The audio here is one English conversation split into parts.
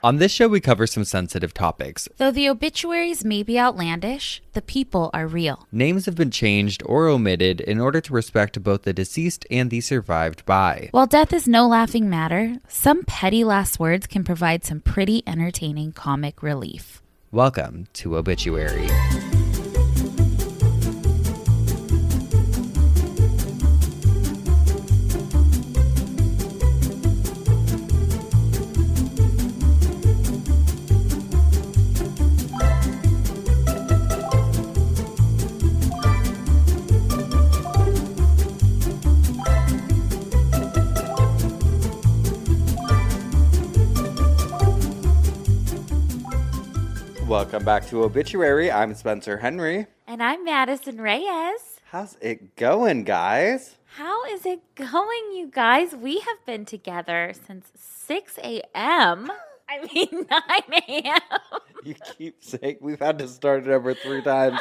On this show, we cover some sensitive topics. Though the obituaries may be outlandish, the people are real. Names have been changed or omitted in order to respect both the deceased and the survived by. While death is no laughing matter, some petty last words can provide some pretty entertaining comic relief. Welcome to Obituary. Welcome back to Obituary. I'm Spencer Henry. And I'm Madison Reyes. How's it going, guys? How is it going, you guys? We have been together since 6 a.m. I mean, 9 a.m. You keep saying we've had to start it over 3 times.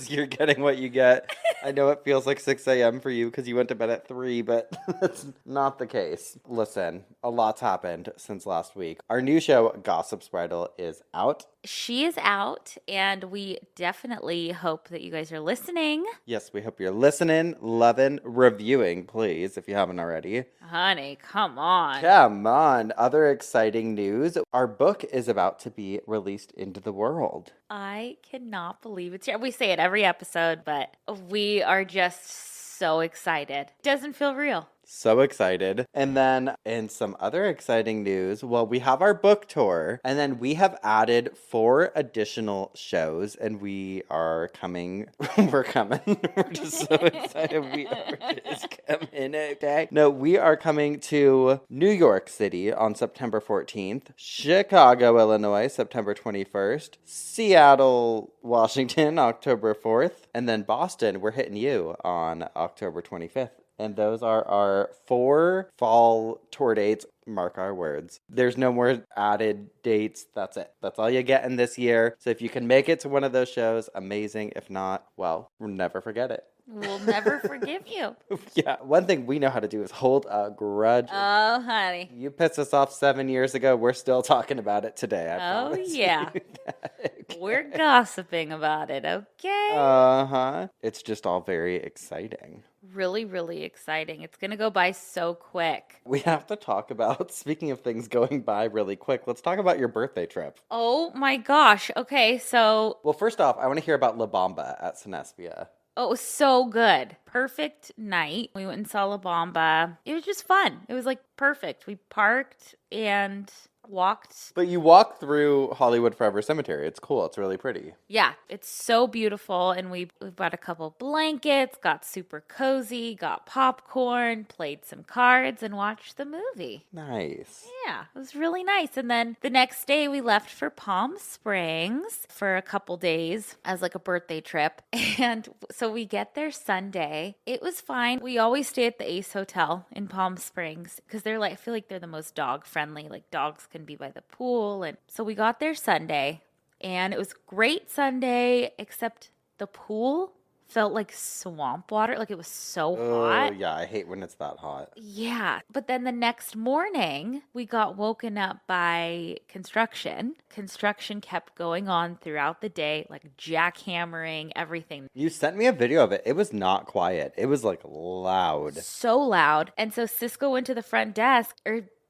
You're getting what you get. I know it feels like 6 a.m. for you because you went to bed at 3, but that's not the case. Listen, a lot's happened since last week. Our new show, Gossip Bridal, is out. She is out, and we definitely hope that you guys are listening. Yes, we hope you're listening, loving, reviewing, please, if you haven't already. Honey, come on. Come on. Other exciting news. Our book is about to be released into the world. I cannot believe it's here. We say it every episode, but we are just so excited. Doesn't feel real. So excited. And then in some other exciting news, well, we have our book tour, and then we have added 4 additional shows, and we are coming. We're coming. We're just so excited. We are just coming, okay? No, we are coming to New York City on September 14th, Chicago, Illinois, September 21st, Seattle, Washington, October 4th, and then Boston, we're hitting you on October 25th. And those are our 4 fall tour dates. Mark our words. There's no more added dates. That's it. That's all you get in this year. So if you can make it to one of those shows, amazing. If not, well, we'll never forget it. We'll never forgive you. Yeah. One thing we know how to do is hold a grudge. Oh, honey. You pissed us off 7 years ago. We're still talking about it today. I promise. Yeah. Okay. We're gossiping about it, okay? Uh-huh. It's just all very exciting. Really, really exciting. It's going to go by so quick. We have to talk about, speaking of things going by really quick, let's talk about your birthday trip. Oh my gosh. Okay, so... Well, first off, I want to hear about La Bamba at Cinespia. Oh, it was so good. Perfect night. We went and saw La Bamba. It was just fun. It was like perfect. We parked and walked. But you walk through Hollywood Forever Cemetery. It's cool. It's really pretty. Yeah, it's so beautiful. And we bought a couple blankets, got super cozy, got popcorn, played some cards, and watched the movie. Nice. Yeah, it was really nice. And then the next day we left for Palm Springs for a couple days as like a birthday trip. And so we get there Sunday. It was fine. We always stay at the Ace Hotel in Palm Springs because they're like, I feel like they're the most dog friendly. Like dogs can be by the pool. And so we got there Sunday and it was great Sunday, except the pool felt like swamp water. Like it was so hot. Oh, yeah. I hate when it's that hot. Yeah. But then the next morning, we got woken up by construction. Construction kept going on throughout the day, like jackhammering, everything. You sent me a video of it. It was not quiet. It was like loud. So loud. And so Cisco went to the front desk,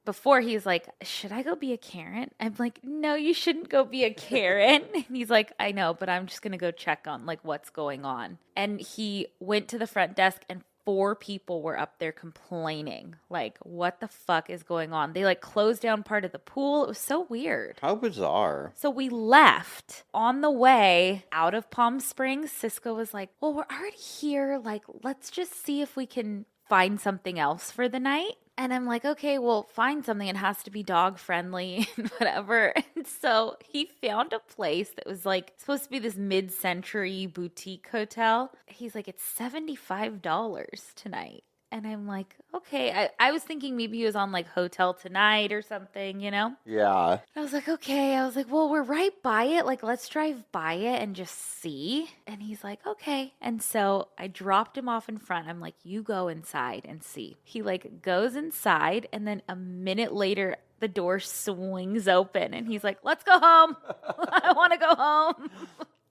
before he's like, should I go be a Karen? I'm like, no, you shouldn't go be a Karen. And he's like, I know, but I'm just going to go check on like what's going on. And he went to the front desk and 4 people were up there complaining. Like, what the fuck is going on? They like closed down part of the pool. It was so weird. How bizarre. So we left. On the way out of Palm Springs, Cisco was like, well, we're already here. Like, let's just see if we can find something else for the night. And I'm like, okay, well, find something. It has to be dog friendly and whatever. And so he found a place that was like supposed to be this mid-century boutique hotel. He's like, it's $75 tonight. And I'm like, okay. I was thinking maybe he was on like Hotel Tonight or something, you know? Yeah. I was like, okay. I was like, well, we're right by it. Like, let's drive by it and just see. And he's like, okay. And so I dropped him off in front. I'm like, you go inside and see. He like goes inside and then a minute later, the door swings open and he's like, let's go home. I want to go home.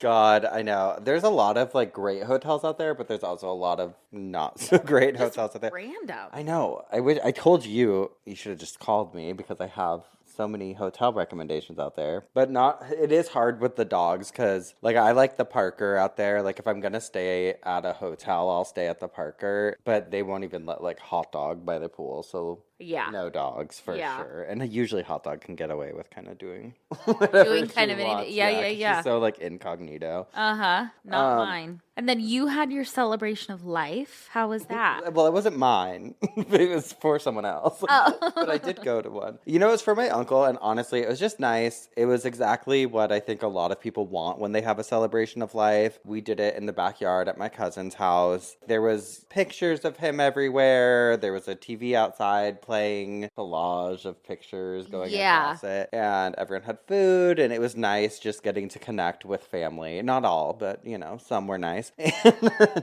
God, I know. There's a lot of like great hotels out there, but there's also a lot of not so great hotels out there. Random. I know. I told you should have just called me because I have so many hotel recommendations out there. But it is hard with the dogs because like I like the Parker out there. Like if I'm gonna stay at a hotel, I'll stay at the Parker. But they won't even let like hot dog by the pool, so Yeah. no dogs for Yeah. sure. And usually hot dog can get away with kind of doing Doing kind of anything. Yeah. 'cause she's so like incognito. Not mine. And then you had your celebration of life. How was that? Well, it wasn't mine. It was for someone else. Oh. But I did go to one. You know, it was for my uncle, and honestly, it was just nice. It was exactly what I think a lot of people want when they have a celebration of life. We did it in the backyard at my cousin's house. There was pictures of him everywhere. There was a TV outside playing collage of pictures going across it. And everyone had food, and it was nice just getting to connect with family. Not all, but, you know, some were nice.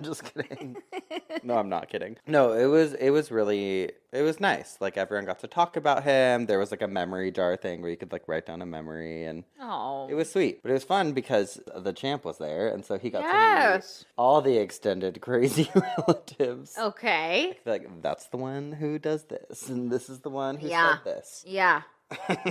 Just kidding. No, I'm not kidding. No, it was nice. Like everyone got to talk about him. There was like a memory jar thing where you could like write down a memory, and it was sweet. But it was fun because the champ was there, and so he got to meet all the extended crazy relatives. Okay. I feel like that's the one who does this, and this is the one who said this. Yeah.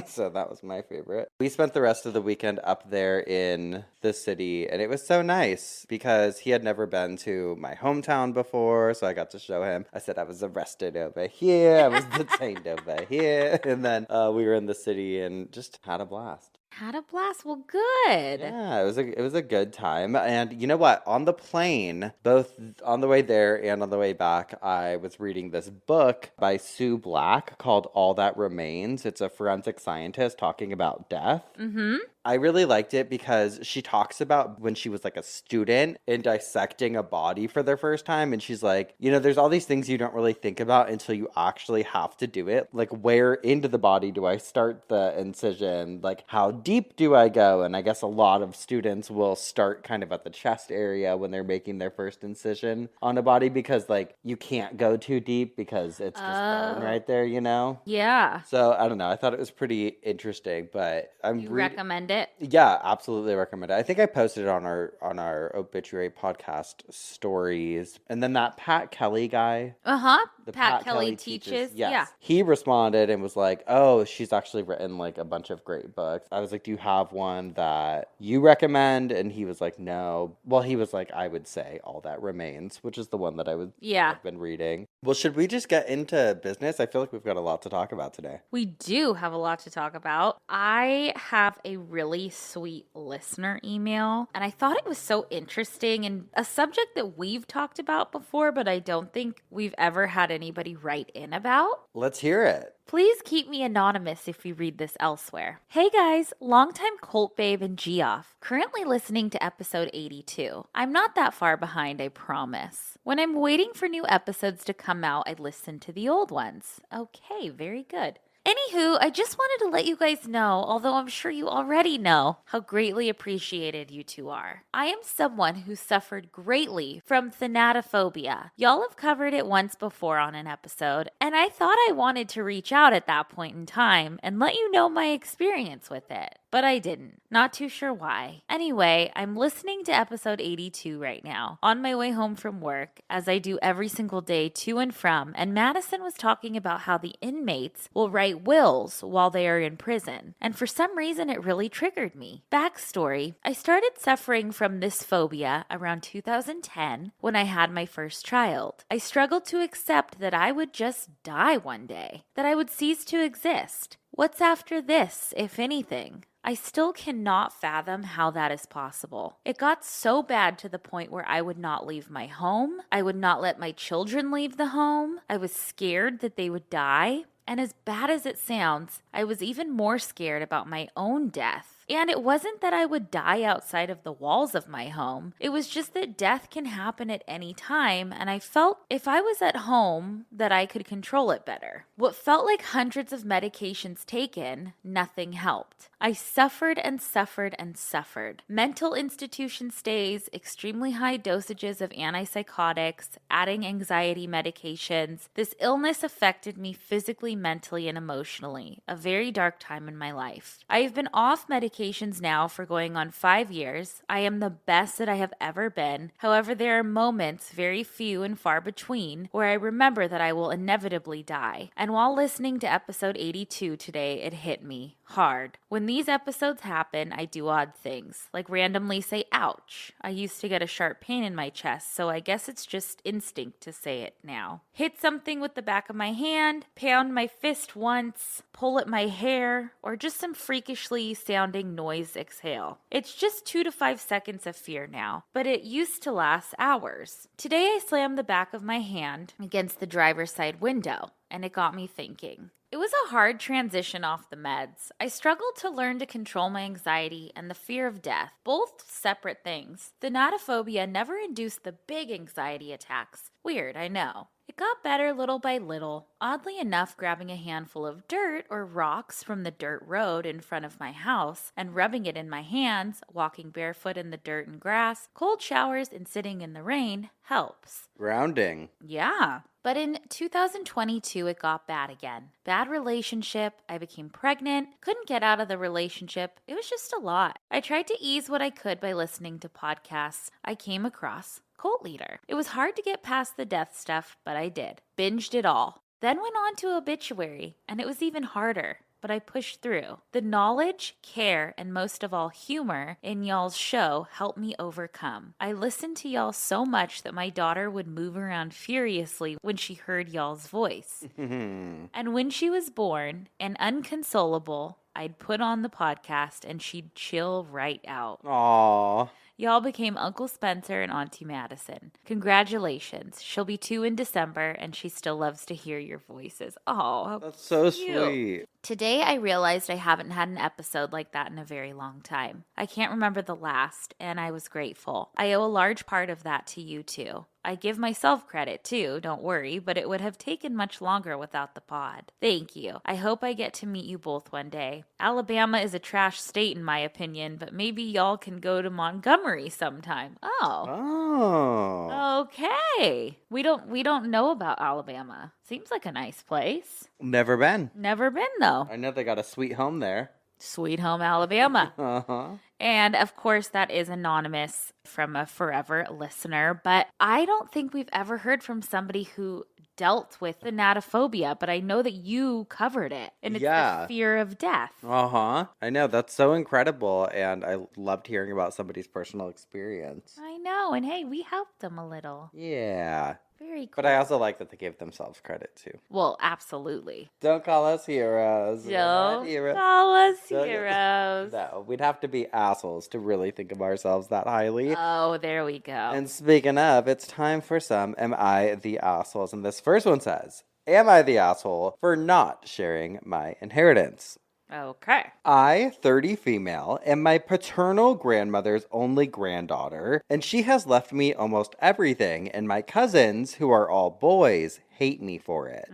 So that was my favorite. We spent the rest of the weekend up there in the city, and it was so nice because he had never been to my hometown before, so I got to show him. I said I was arrested over here, I was detained over here, and then we were in the city and just had a blast. Had a blast. Well, good. Yeah, it was a good time. And you know what? On the plane, both on the way there and on the way back, I was reading this book by Sue Black called All That Remains. It's a forensic scientist talking about death. Mm-hmm. I really liked it because she talks about when she was like a student and dissecting a body for the first time. And she's like, you know, there's all these things you don't really think about until you actually have to do it. Like, where into the body do I start the incision? Like, how deep do I go? And I guess a lot of students will start kind of at the chest area when they're making their first incision on a body because, like, you can't go too deep because it's just bone right there, you know? Yeah. So, I don't know. I thought it was pretty interesting, but You recommend it? Yeah, absolutely recommend it. I think I posted it on our obituary podcast stories. And then that Pat Kelly guy. Uh-huh. The Pat Kelly teaches. Yes. Yeah. He responded and was like, oh, she's actually written like a bunch of great books. I was like, do you have one that you recommend? And he was like, no. Well, he was like, I would say All That Remains, which is the one that I've been reading. Well, should we just get into business? I feel like we've got a lot to talk about today. We do have a lot to talk about. I have a really sweet listener email, and I thought it was so interesting and a subject that we've talked about before, but I don't think we've ever had anybody write in about. Let's hear it. Please keep me anonymous if you read this elsewhere. Hey guys, longtime cult babe and Geoff. Currently listening to episode 82. I'm not that far behind, I promise. When I'm waiting for new episodes to come out, I listen to the old ones. Okay, very good. Anywho, I just wanted to let you guys know, although I'm sure you already know, how greatly appreciated you two are. I am someone who suffered greatly from thanatophobia. Y'all have covered it once before on an episode, and I thought I wanted to reach out at that point in time and let you know my experience with it. But I didn't. Not too sure why. Anyway, I'm listening to episode 82 right now, on my way home from work, as I do every single day to and from, and Madison was talking about how the inmates will write wills while they are in prison, and for some reason it really triggered me. Backstory, I started suffering from this phobia around 2010 when I had my first child. I struggled to accept that I would just die one day, that I would cease to exist. What's after this, if anything? I still cannot fathom how that is possible. It got so bad to the point where I would not leave my home. I would not let my children leave the home. I was scared that they would die. And as bad as it sounds, I was even more scared about my own death. And it wasn't that I would die outside of the walls of my home. It was just that death can happen at any time, and I felt if I was at home that I could control it better. What felt like hundreds of medications taken, nothing helped. I suffered and suffered and suffered. Mental institution stays, extremely high dosages of antipsychotics, adding anxiety medications. This illness affected me physically, mentally, and emotionally. A very dark time in my life. I have been off medications now for going on 5 years. I am the best that I have ever been. However, there are moments, very few and far between, where I remember that I will inevitably die. And while listening to episode 82 today, it hit me hard. When these episodes happen, I do odd things, like randomly say, ouch. I used to get a sharp pain in my chest, so I guess it's just instinct to say it now. Hit something with the back of my hand, pound my fist once, pull at my hair, or just some freakishly sounding noise exhale. It's just 2 to 5 seconds of fear now, but it used to last hours. Today I slammed the back of my hand against the driver's side window, and it got me thinking. It was a hard transition off the meds. I struggled to learn to control my anxiety and the fear of death, both separate things. The notophobia never induced the big anxiety attacks. Weird, I know. It got better little by little. Oddly enough, grabbing a handful of dirt or rocks from the dirt road in front of my house and rubbing it in my hands, walking barefoot in the dirt and grass, cold showers, and sitting in the rain helps. Grounding. Yeah. But in 2022, it got bad again. Bad relationship. I became pregnant. Couldn't get out of the relationship. It was just a lot. I tried to ease what I could by listening to podcasts. I came across Cult Leader. It was hard to get past the death stuff, but I did. Binged it all. Then went on to Obituary, and it was even harder. But I pushed through. The knowledge, care, and most of all humor in y'all's show helped me overcome. I listened to y'all so much that my daughter would move around furiously when she heard y'all's voice. And when she was born and unconsolable, I'd put on the podcast and she'd chill right out. Aww. Y'all became Uncle Spencer and Auntie Madison. Congratulations. She'll be 2 in December, and she still loves to hear your voices. Oh, That's so cute. sweet. Today, I realized I haven't had an episode like that in a very long time. I can't remember the last, and I was grateful. I owe a large part of that to you, too. I give myself credit, too, don't worry, but it would have taken much longer without the pod. Thank you. I hope I get to meet you both one day. Alabama is a trash state, in my opinion, but maybe y'all can go to Montgomery sometime. Oh. Okay. We don't know about Alabama. Seems like a nice place. Never been. Never been, though. I know they got a sweet home there. Sweet home Alabama. Uh-huh. And of course, that is anonymous from a forever listener. But I don't think we've ever heard from somebody who dealt with the notophobia, but I know that you covered it. And it's the fear of death. Uh-huh. I know. That's so incredible. And I loved hearing about somebody's personal experience. I know. And hey, we helped them a little. Yeah. Very cool. But I also like that they gave themselves credit, too. Well, absolutely. Don't call us heroes. Don't call us heroes. No, we'd have to be assholes to really think of ourselves that highly. Oh, there we go. And speaking of, it's time for some Am I the Assholes? And this first one says, Am I the asshole for not sharing my inheritance? Okay. I, 30 female, am my paternal grandmother's only granddaughter, and she has left me almost everything, and my cousins, who are all boys, hate me for it.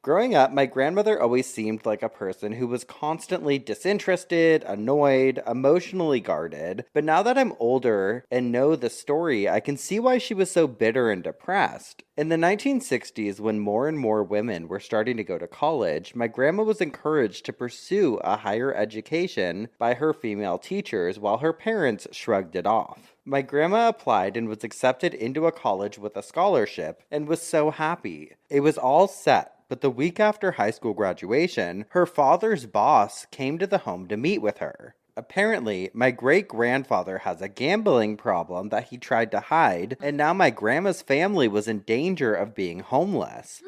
Growing up, my grandmother always seemed like a person who was constantly disinterested, annoyed, emotionally guarded. But now that I'm older and know the story, I can see why she was so bitter and depressed. In the 1960s, when more and more women were starting to go to college, my grandma was encouraged to pursue a higher education by her female teachers while her parents shrugged it off. My grandma applied and was accepted into a college with a scholarship and was so happy. It was all set, but the week after high school graduation, her father's boss came to the home to meet with her. Apparently, my great-grandfather has a gambling problem that he tried to hide, and now my grandma's family was in danger of being homeless.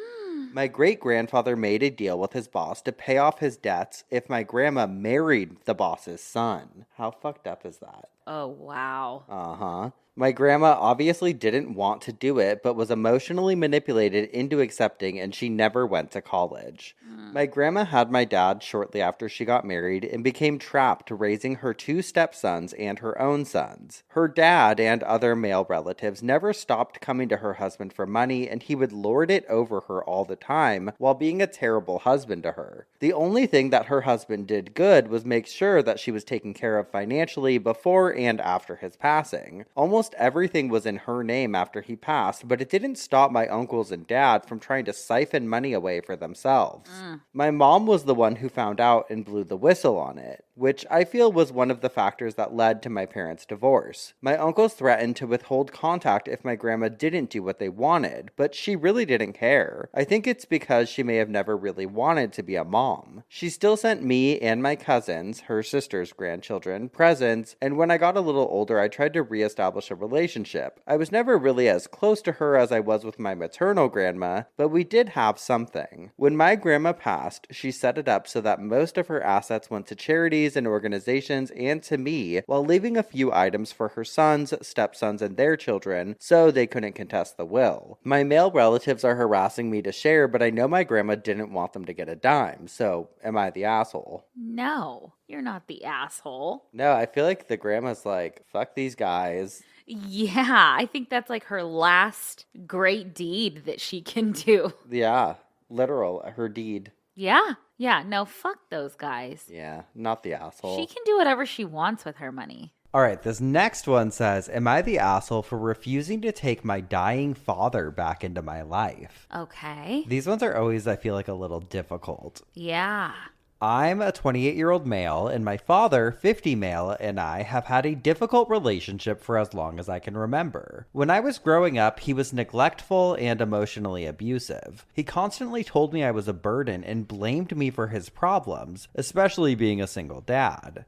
My great-grandfather made a deal with his boss to pay off his debts if my grandma married the boss's son. How fucked up is that? Oh, wow. Uh-huh. My grandma obviously didn't want to do it, but was emotionally manipulated into accepting, and she never went to college. My grandma had my dad shortly after she got married and became trapped raising her 2 stepsons and her own sons. Her dad and other male relatives never stopped coming to her husband for money, and he would lord it over her all the time while being a terrible husband to her. The only thing that her husband did good was make sure that she was taken care of financially before and after his passing. Almost everything was in her name after he passed, but it didn't stop my uncles and dad from trying to siphon money away for themselves. My mom was the one who found out and blew the whistle on it, which I feel was one of the factors that led to my parents' divorce. My uncles threatened to withhold contact if my grandma didn't do what they wanted, but she really didn't care. I think it's because she may have never really wanted to be a mom. She still sent me and my cousins, her sister's grandchildren, presents, and when I got a little older, I tried to reestablish a relationship. I was never really as close to her as I was with my maternal grandma, but we did have something. When my grandma passed, she set it up so that most of her assets went to charities and organizations and to me, while leaving a few items for her sons, stepsons, and their children, so they couldn't contest the will. My male relatives are harassing me to share, but I know my grandma didn't want them to get a dime, so am I the asshole? No, you're not the asshole. No, I feel like the grandma's like, fuck these guys. Yeah, I think that's like her last great deed that she can do. Yeah, literal, her deed. Yeah, no, fuck those guys. Yeah, not the asshole. She can do whatever she wants with her money. All right, this next one says, am I the asshole for refusing to take my dying father back into my life? Okay. These ones are always, I feel like, a little difficult. Yeah. I'm a 28-year-old male, and my father, 50 male, and I have had a difficult relationship for as long as I can remember. When I was growing up, he was neglectful and emotionally abusive. He constantly told me I was a burden and blamed me for his problems, especially being a single dad.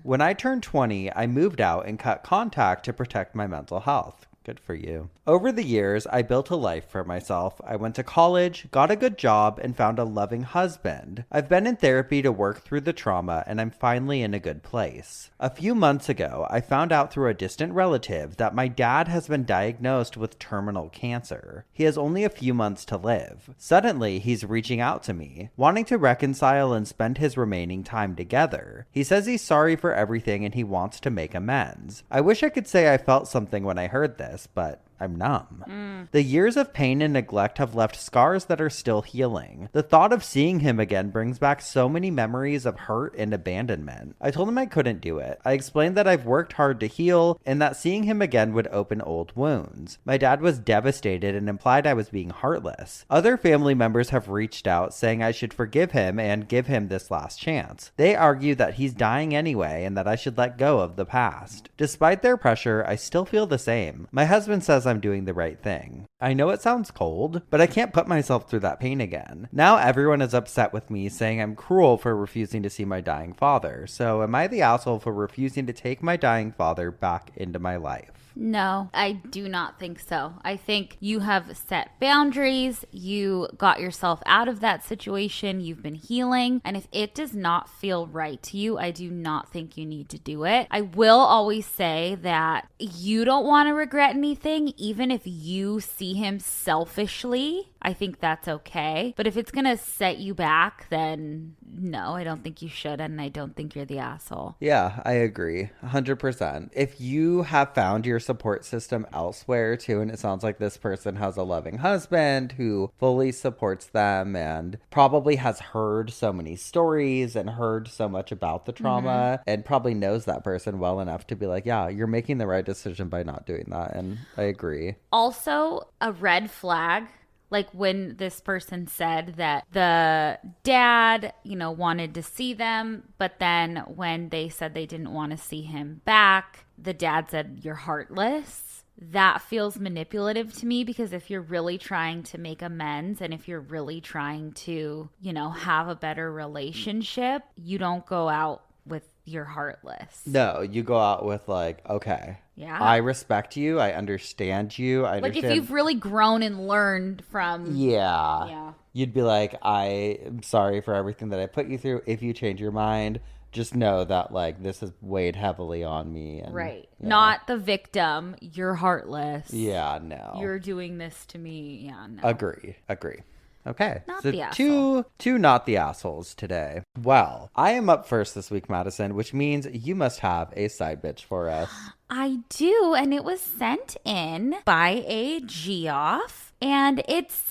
When I turned 20, I moved out and cut contact to protect my mental health. Good for you. Over the years, I built a life for myself. I went to college, got a good job, and found a loving husband. I've been in therapy to work through the trauma, and I'm finally in a good place. A few months ago, I found out through a distant relative that my dad has been diagnosed with terminal cancer. He has only a few months to live. Suddenly, he's reaching out to me, wanting to reconcile and spend his remaining time together. He says he's sorry for everything and he wants to make amends. I wish I could say I felt something when I heard this, but I'm numb. The years of pain and neglect have left scars that are still healing. The thought of seeing him again brings back so many memories of hurt and abandonment. I told him I couldn't do it. I explained that I've worked hard to heal and that seeing him again would open old wounds. My dad was devastated and implied I was being heartless. Other family members have reached out saying I should forgive him and give him this last chance. They argue that he's dying anyway and that I should let go of the past. Despite their pressure, I still feel the same. My husband says I'm doing the right thing. I know it sounds cold, but I can't put myself through that pain again. Now everyone is upset with me, saying I'm cruel for refusing to see my dying father. So am I the asshole for refusing to take my dying father back into my life? No, I do not think so. I think you have set boundaries. You got yourself out of that situation. You've been healing. And if it does not feel right to you, I do not think you need to do it. I will always say that you don't want to regret anything, even if you see him selfishly. I think that's okay. But if it's going to set you back, then no, I don't think you should. And I don't think you're the asshole. Yeah, I agree. 100%. If you have found your support system elsewhere too, and it sounds like this person has a loving husband who fully supports them and probably has heard so many stories and heard so much about the trauma and probably knows that person well enough to be like, yeah, you're making the right decision by not doing that. And I agree. Also, a red flag. Like when this person said that the dad, wanted to see them, but then when they said they didn't want to see him back, the dad said, you're heartless. That feels manipulative to me because if you're really trying to make amends and if you're really trying to, have a better relationship, you don't go out with you're heartless. No, you go out with like, okay. Yeah. I respect you. I understand you. I understand. Like if you've really grown and learned from. Yeah. You'd be like, I am sorry for everything that I put you through. If you change your mind, just know that like this has weighed heavily on me. And, Right. yeah. Not the victim. You're heartless. Yeah, no. You're doing this to me. Yeah, no. Agree. Okay. Not so the asshole. two not the assholes today. Well, I am up first this week, Madison, which means you must have a side bitch for us. I do, and it was sent in by a Geoff. And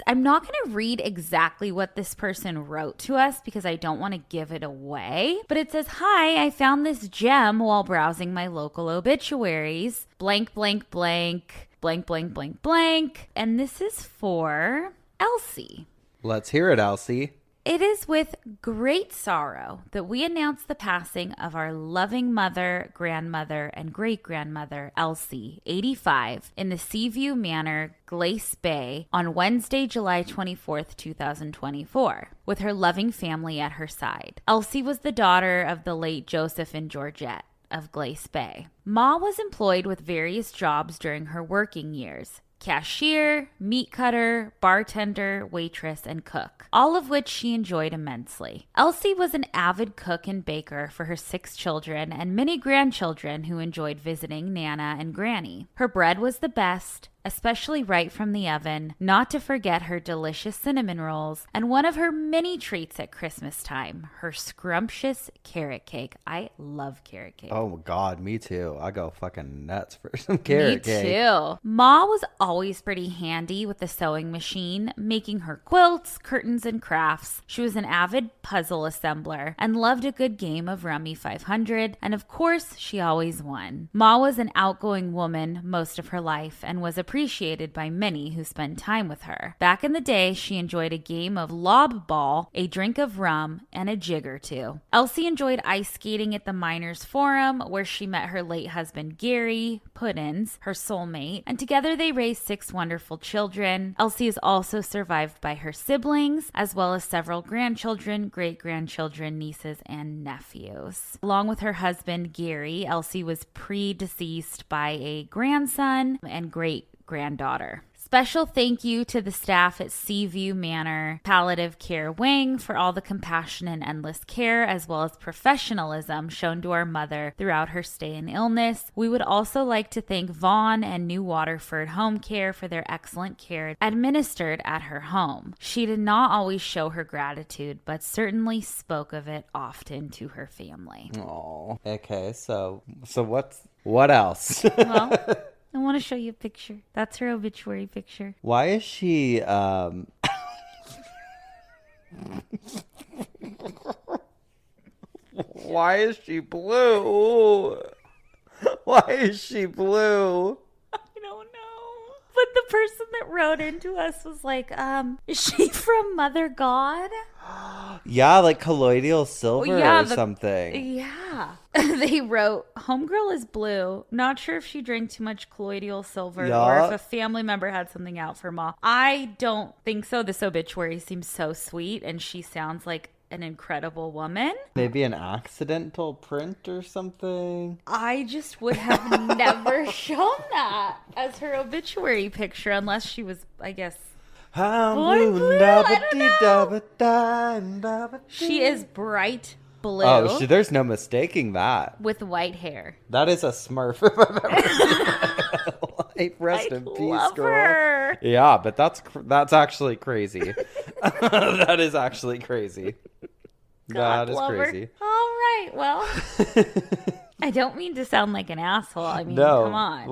I'm not going to read exactly what this person wrote to us because I don't want to give it away. But it says, "Hi, I found this gem while browsing my local obituaries. Blank, blank, blank, blank, blank, blank, blank. And this is for Elsie. Let's hear it, Elsie. It is with great sorrow that we announce the passing of our loving mother, grandmother, and great-grandmother, Elsie, 85, in the Seaview Manor, Glace Bay, on Wednesday, July 24th, 2024, with her loving family at her side. Elsie was the daughter of the late Joseph and Georgette of Glace Bay. Ma was employed with various jobs during her working years: cashier, meat cutter, bartender, waitress, and cook, all of which she enjoyed immensely. Elsie was an avid cook and baker for her 6 children and many grandchildren who enjoyed visiting Nana and Granny. Her bread was the best, especially right from the oven, not to forget her delicious cinnamon rolls, and one of her many treats at Christmas time, her scrumptious carrot cake. I love carrot cake. Oh, God, me too. I go fucking nuts for some carrot cake. Me too. Ma was always pretty handy with the sewing machine, making her quilts, curtains, and crafts. She was an avid puzzle assembler and loved a good game of Rummy 500, and of course, she always won. Ma was an outgoing woman most of her life and was appreciated by many who spent time with her. Back in the day, she enjoyed a game of lob ball, a drink of rum, and a jig or two. Elsie enjoyed ice skating at the Miners Forum, where she met her late husband Gary Puddins, her soulmate, and together they raised 6 wonderful children. Elsie is also survived by her siblings, as well as several grandchildren, great-grandchildren, nieces, and nephews. Along with her husband Gary, Elsie was predeceased by a grandson and great-granddaughter. Special thank you to the staff at Seaview Manor Palliative Care Wing for all the compassion and endless care, as well as professionalism shown to our mother throughout her stay in illness. We would also like to thank Vaughn and New Waterford Home Care for their excellent care administered at her home. She did not always show her gratitude, but certainly spoke of it often to her family." Oh, okay. So what else? Well, I want to show you a picture. That's her obituary picture. Why is she why is she blue? Why is she blue? I don't know. But the person that wrote into us was like, is she from Mother God? Yeah, like colloidal silver yeah, or something. Yeah. They wrote, "Homegirl is blue. Not sure if she drank too much colloidal silver or if a family member had something out for Ma." I don't think so. This obituary seems so sweet, and she sounds like an incredible woman. Maybe an accidental print or something. I just would have never shown that as her obituary picture unless she was, I guess, she is bright blue. Oh, there's no mistaking that. With white hair. That is a Smurf if I've ever seen that. Like, rest in peace, girl. Her. Yeah, but that's actually crazy. That is actually crazy. God, that is crazy. All right, well. I don't mean to sound like an asshole. I mean, no, come on.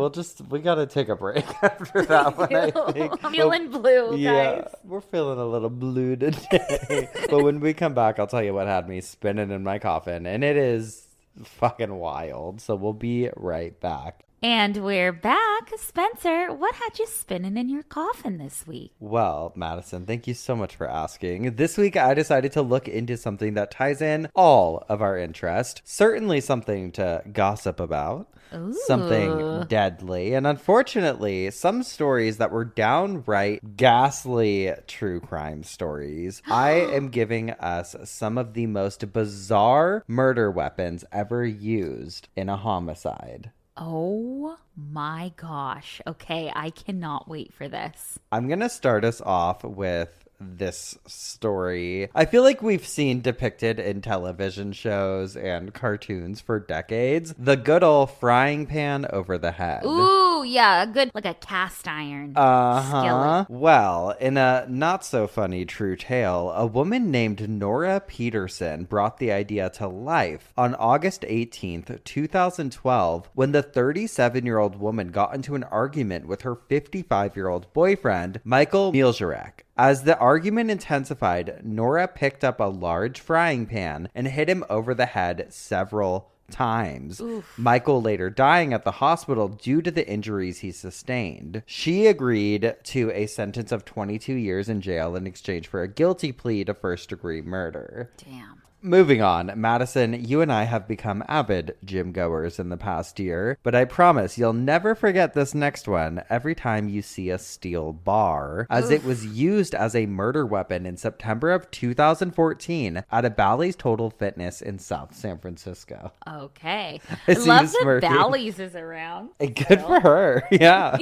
We got to take a break after that one, I think. I'm feeling blue, guys. Yeah, we're feeling a little blue today. But when we come back, I'll tell you what had me spinning in my coffin. And it is fucking wild. So we'll be right back. And we're back. Spencer, what had you spinning in your coffin this week? Well, Madison, thank you so much for asking. This week, I decided to look into something that ties in all of our interest. Certainly something to gossip about. Ooh. Something deadly. And unfortunately, some stories that were downright ghastly true crime stories. I am giving us some of the most bizarre murder weapons ever used in a homicide. Oh my gosh. Okay, I cannot wait for this. I'm going to start us off with this story I feel like we've seen depicted in television shows and cartoons for decades. The good old frying pan over the head. Ooh, yeah, a good, like a cast iron skillet. Well, in a not so funny true tale, a woman named Nora Peterson brought the idea to life on August 18th, 2012, when the 37-year-old woman got into an argument with her 55-year-old boyfriend, Michael Mielzarek. As the argument intensified, Nora picked up a large frying pan and hit him over the head several times. Oof. Michael later dying at the hospital due to the injuries he sustained. She agreed to a sentence of 22 years in jail in exchange for a guilty plea to first-degree murder. Damn. Moving on, Madison, you and I have become avid gym goers in the past year, but I promise you'll never forget this next one every time you see a steel bar, as it was used as a murder weapon in September of 2014 at a Bally's Total Fitness in South San Francisco. Okay. I love that Bally's is around. Good for her. Yeah.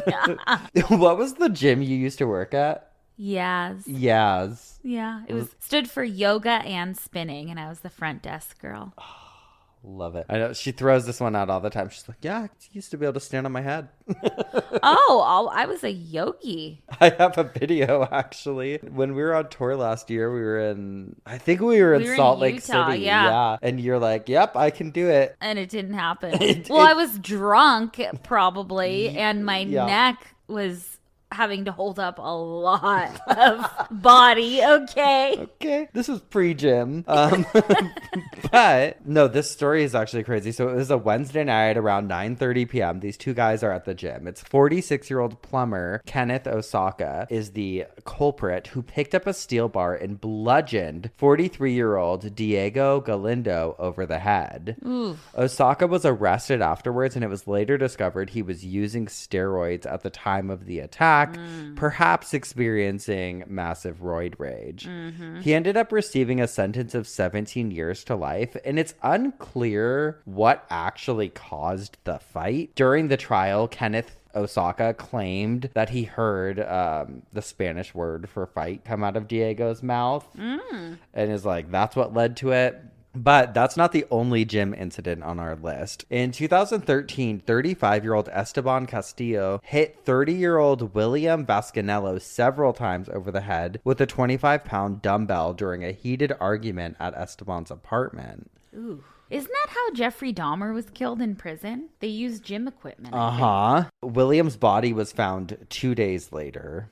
What was the gym you used to work at? Yaz. Yeah, it stood for yoga and spinning, and I was the front desk girl. Love it. I know she throws this one out all the time. She's like, yeah, I used to be able to stand on my head. I was a yogi. I have a video, actually. When we were on tour last year, we were in Salt Lake City. Yeah. And you're like, yep, I can do it. And it didn't happen. I was drunk, probably, and my neck was having to hold up a lot of body. Okay. This was pre-gym. But no, this story is actually crazy. So it was a Wednesday night around 9:30 p.m. These two guys are at the gym. It's 46-year-old plumber Kenneth Osaka is the culprit who picked up a steel bar and bludgeoned 43-year-old Diego Galindo over the head. Ooh. Osaka was arrested afterwards, and it was later discovered he was using steroids at the time of the attack, perhaps experiencing massive roid rage. Mm-hmm. He ended up receiving a sentence of 17 years to life, and it's unclear what actually caused the fight. During the trial, Kenneth Osaka claimed that he heard the Spanish word for fight come out of Diego's mouth and is like, that's what led to it. But that's not the only gym incident on our list. In 2013, 35-year-old Esteban Castillo hit 30-year-old William Vasconello several times over the head with a 25-pound dumbbell during a heated argument at Esteban's apartment. Ooh. Isn't that how Jeffrey Dahmer was killed in prison? They used gym equipment. William's body was found 2 days later.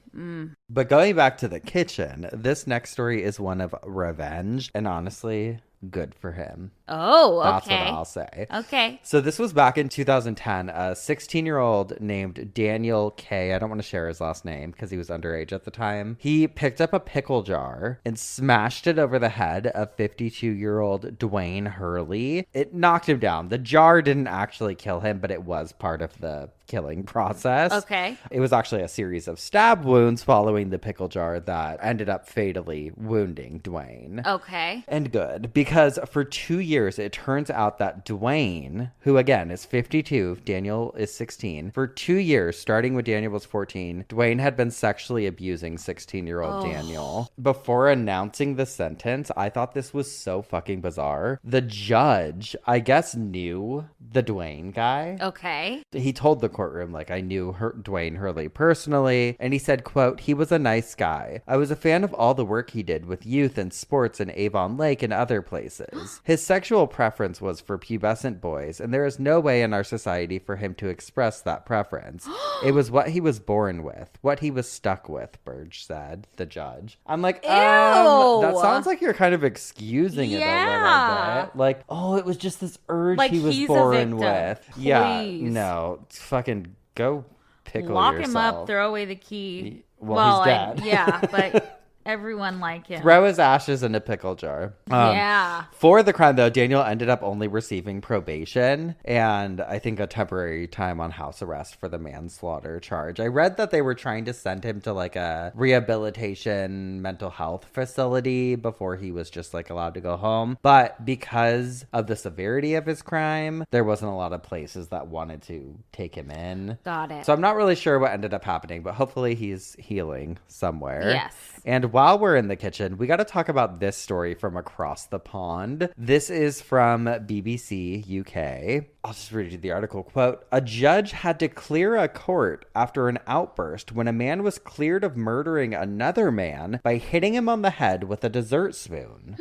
But going back to the kitchen, this next story is one of revenge, and honestly, good for him. Oh, okay. That's what I'll say. Okay. So this was back in 2010. A 16-year-old named Daniel K. I don't want to share his last name because he was underage at the time. He picked up a pickle jar and smashed it over the head of 52-year-old Dwayne Hurley. It knocked him down. The jar didn't actually kill him, but it was part of the killing process. Okay. It was actually a series of stab wounds following the pickle jar that ended up fatally wounding Dwayne. Okay. And good, because for 2 years, it turns out that Dwayne, who again is 52, Daniel is 16, for 2 years, starting when Daniel was 14, Dwayne had been sexually abusing 16-year-old Daniel. Before announcing the sentence, I thought this was so fucking bizarre. The judge, I guess, knew the Dwayne guy. Okay. He told the courtroom, like, I knew Dwayne Hurley personally, and he said, quote, he was a nice guy. I was a fan of all the work he did with youth and sports in Avon Lake and other places. His sexual preference was for pubescent boys, and there is no way in our society for him to express that preference. It was what he was born with, what he was stuck with, Burge said, the judge. I'm like, that sounds like you're kind of excusing it a little bit. Like, oh, it was just this urge like he was born with. Please. Yeah, no, fucking go pickle Lock yourself. him up, throw away the key. Well, he's dead. Yeah, but everyone like him. Throw his ashes in a pickle jar. Yeah. For the crime, though, Daniel ended up only receiving probation and I think a temporary time on house arrest for the manslaughter charge. I read that they were trying to send him to like a rehabilitation mental health facility before he was just like allowed to go home. But because of the severity of his crime, there wasn't a lot of places that wanted to take him in. Got it. So I'm not really sure what ended up happening, but hopefully he's healing somewhere. Yes. And while we're in the kitchen, we got to talk about this story from across the pond. This is from BBC UK. I'll just read you the article. Quote, a judge had to clear a court after an outburst when a man was cleared of murdering another man by hitting him on the head with a dessert spoon.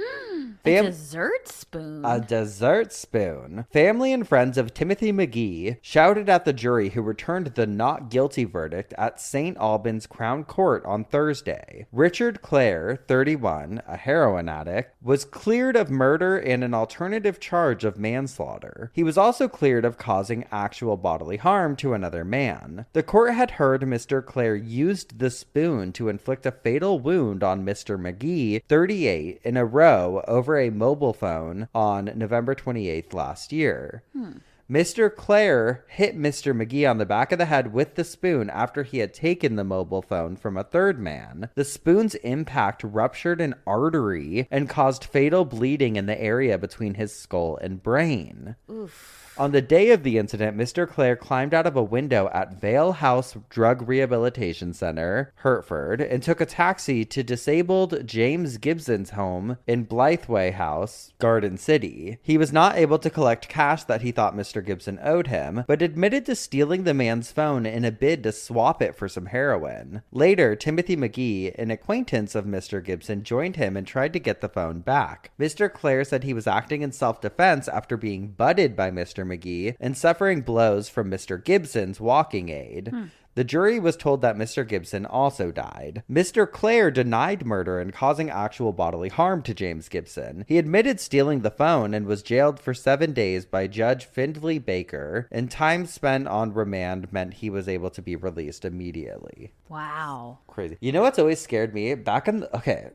A dessert spoon? A dessert spoon. Family and friends of Timothy McGee shouted at the jury who returned the not guilty verdict at St. Albans Crown Court on Thursday. Richard Clare, 31, a heroin addict, was cleared of murder and an alternative charge of manslaughter. He was also cleared of causing actual bodily harm to another man. The court had heard Mr. Clare used the spoon to inflict a fatal wound on Mr. McGee, 38, in a row over a mobile phone on November 28th last year. Mr. Clare hit Mr. McGee on the back of the head with the spoon after he had taken the mobile phone from a third man. The spoon's impact ruptured an artery and caused fatal bleeding in the area between his skull and brain. Oof. On the day of the incident, Mr. Clare climbed out of a window at Vale House Drug Rehabilitation Center, Hertford, and took a taxi to disabled James Gibson's home in Blytheway House, Garden City. He was not able to collect cash that he thought Mr. Gibson owed him, but admitted to stealing the man's phone in a bid to swap it for some heroin. Later, Timothy McGee, an acquaintance of Mr. Gibson, joined him and tried to get the phone back. Mr. Clare said he was acting in self-defense after being butted by Mr. McGee and suffering blows from Mr. Gibson's walking aid. The jury was told that Mr. Gibson also died. Mr. Clare denied murder and causing actual bodily harm to James Gibson. He admitted stealing the phone and was jailed for 7 days by Judge Findley Baker, and time spent on remand meant he was able to be released immediately. Wow. Crazy. You know what's always scared me? Okay,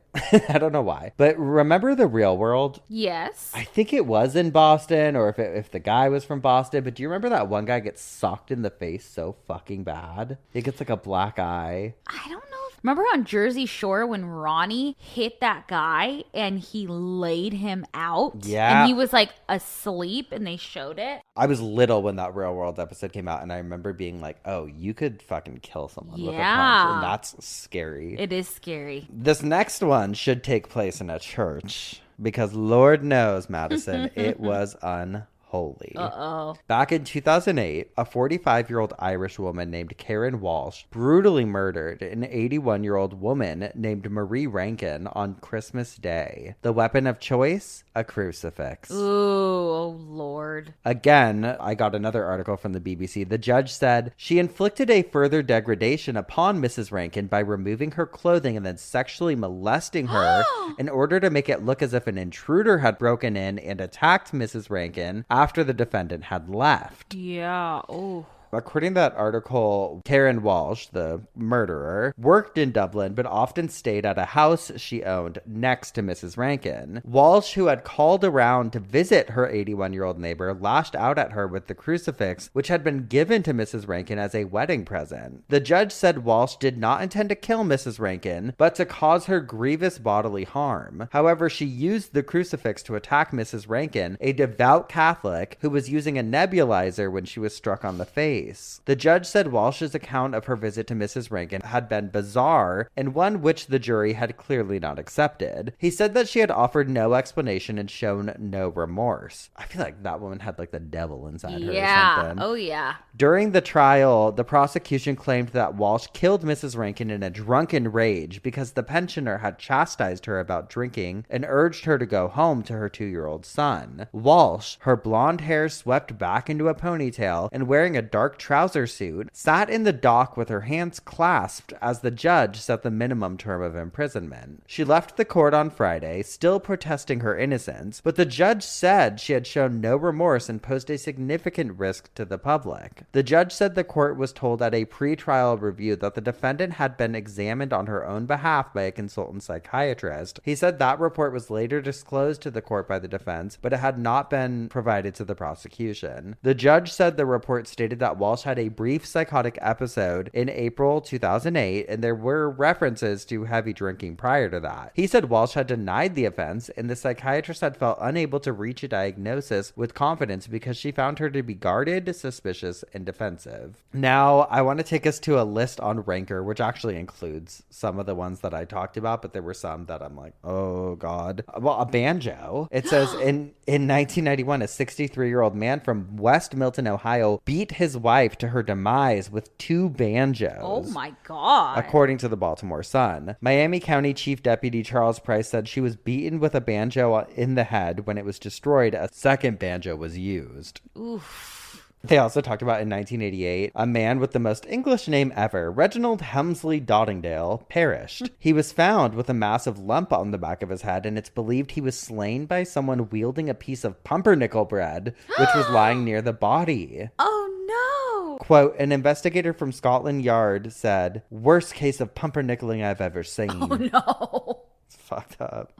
I don't know why, but remember The Real World? Yes. I think it was in Boston, or if the guy was from Boston, but do you remember that one guy gets socked in the face so fucking bad? He gets like a black eye. I don't know. Remember on Jersey Shore when Ronnie hit that guy and he laid him out? Yeah. And he was like asleep and they showed it? I was little when that Real World episode came out, and I remember being like, oh, you could fucking kill someone with a punch, and that's scary. It is scary. This next one should take place in a church, because Lord knows, Madison, it was unholy. Uh-oh. Back in 2008, a 45-year-old Irish woman named Karen Walsh brutally murdered an 81-year-old woman named Marie Rankin on Christmas Day. The weapon of choice? A crucifix. Ooh, oh Lord. Again, I got another article from the BBC. The judge said she inflicted a further degradation upon Mrs. Rankin by removing her clothing and then sexually molesting her in order to make it look as if an intruder had broken in and attacked Mrs. Rankin after the defendant had left. Yeah. Oh. According to that article, Karen Walsh, the murderer, worked in Dublin but often stayed at a house she owned next to Mrs. Rankin. Walsh, who had called around to visit her 81-year-old neighbor, lashed out at her with the crucifix, which had been given to Mrs. Rankin as a wedding present. The judge said Walsh did not intend to kill Mrs. Rankin, but to cause her grievous bodily harm. However, she used the crucifix to attack Mrs. Rankin, a devout Catholic who was using a nebulizer when she was struck on the face. The judge said Walsh's account of her visit to Mrs. Rankin had been bizarre and one which the jury had clearly not accepted. He said that she had offered no explanation and shown no remorse. I feel like that woman had like the devil inside her or something. Oh yeah. During the trial, the prosecution claimed that Walsh killed Mrs. Rankin in a drunken rage because the pensioner had chastised her about drinking and urged her to go home to her 2-year-old son. Walsh, her blonde hair swept back into a ponytail and wearing a dark trouser suit, sat in the dock with her hands clasped as the judge set the minimum term of imprisonment. She left the court on Friday, still protesting her innocence, but the judge said she had shown no remorse and posed a significant risk to the public. The judge said the court was told at a pre-trial review that the defendant had been examined on her own behalf by a consultant psychiatrist. He said that report was later disclosed to the court by the defense, but it had not been provided to the prosecution. The judge said the report stated that that Walsh had a brief psychotic episode in April 2008, and there were references to heavy drinking prior to that. He said Walsh had denied the offense, and the psychiatrist had felt unable to reach a diagnosis with confidence because she found her to be guarded, suspicious, and defensive. Now, I want to take us to a list on Ranker, which actually includes some of the ones that I talked about, but there were some that I'm like, oh God. Well, a banjo. It says in 1991, a 63-year-old man from West Milton, Ohio, beat his wife to her demise with 2 banjos. Oh my God. According to the Baltimore Sun. Miami County Chief Deputy Charles Price said she was beaten with a banjo in the head. When it was destroyed, a second banjo was used. Oof. They also talked about in 1988, a man with the most English name ever, Reginald Helmsley Dottingdale, perished. He was found with a massive lump on the back of his head, and it's believed he was slain by someone wielding a piece of pumpernickel bread, which was lying near the body. Oh no. Quote, an investigator from Scotland Yard said, worst case of pumpernickeling I've ever seen. Oh no. It's fucked up.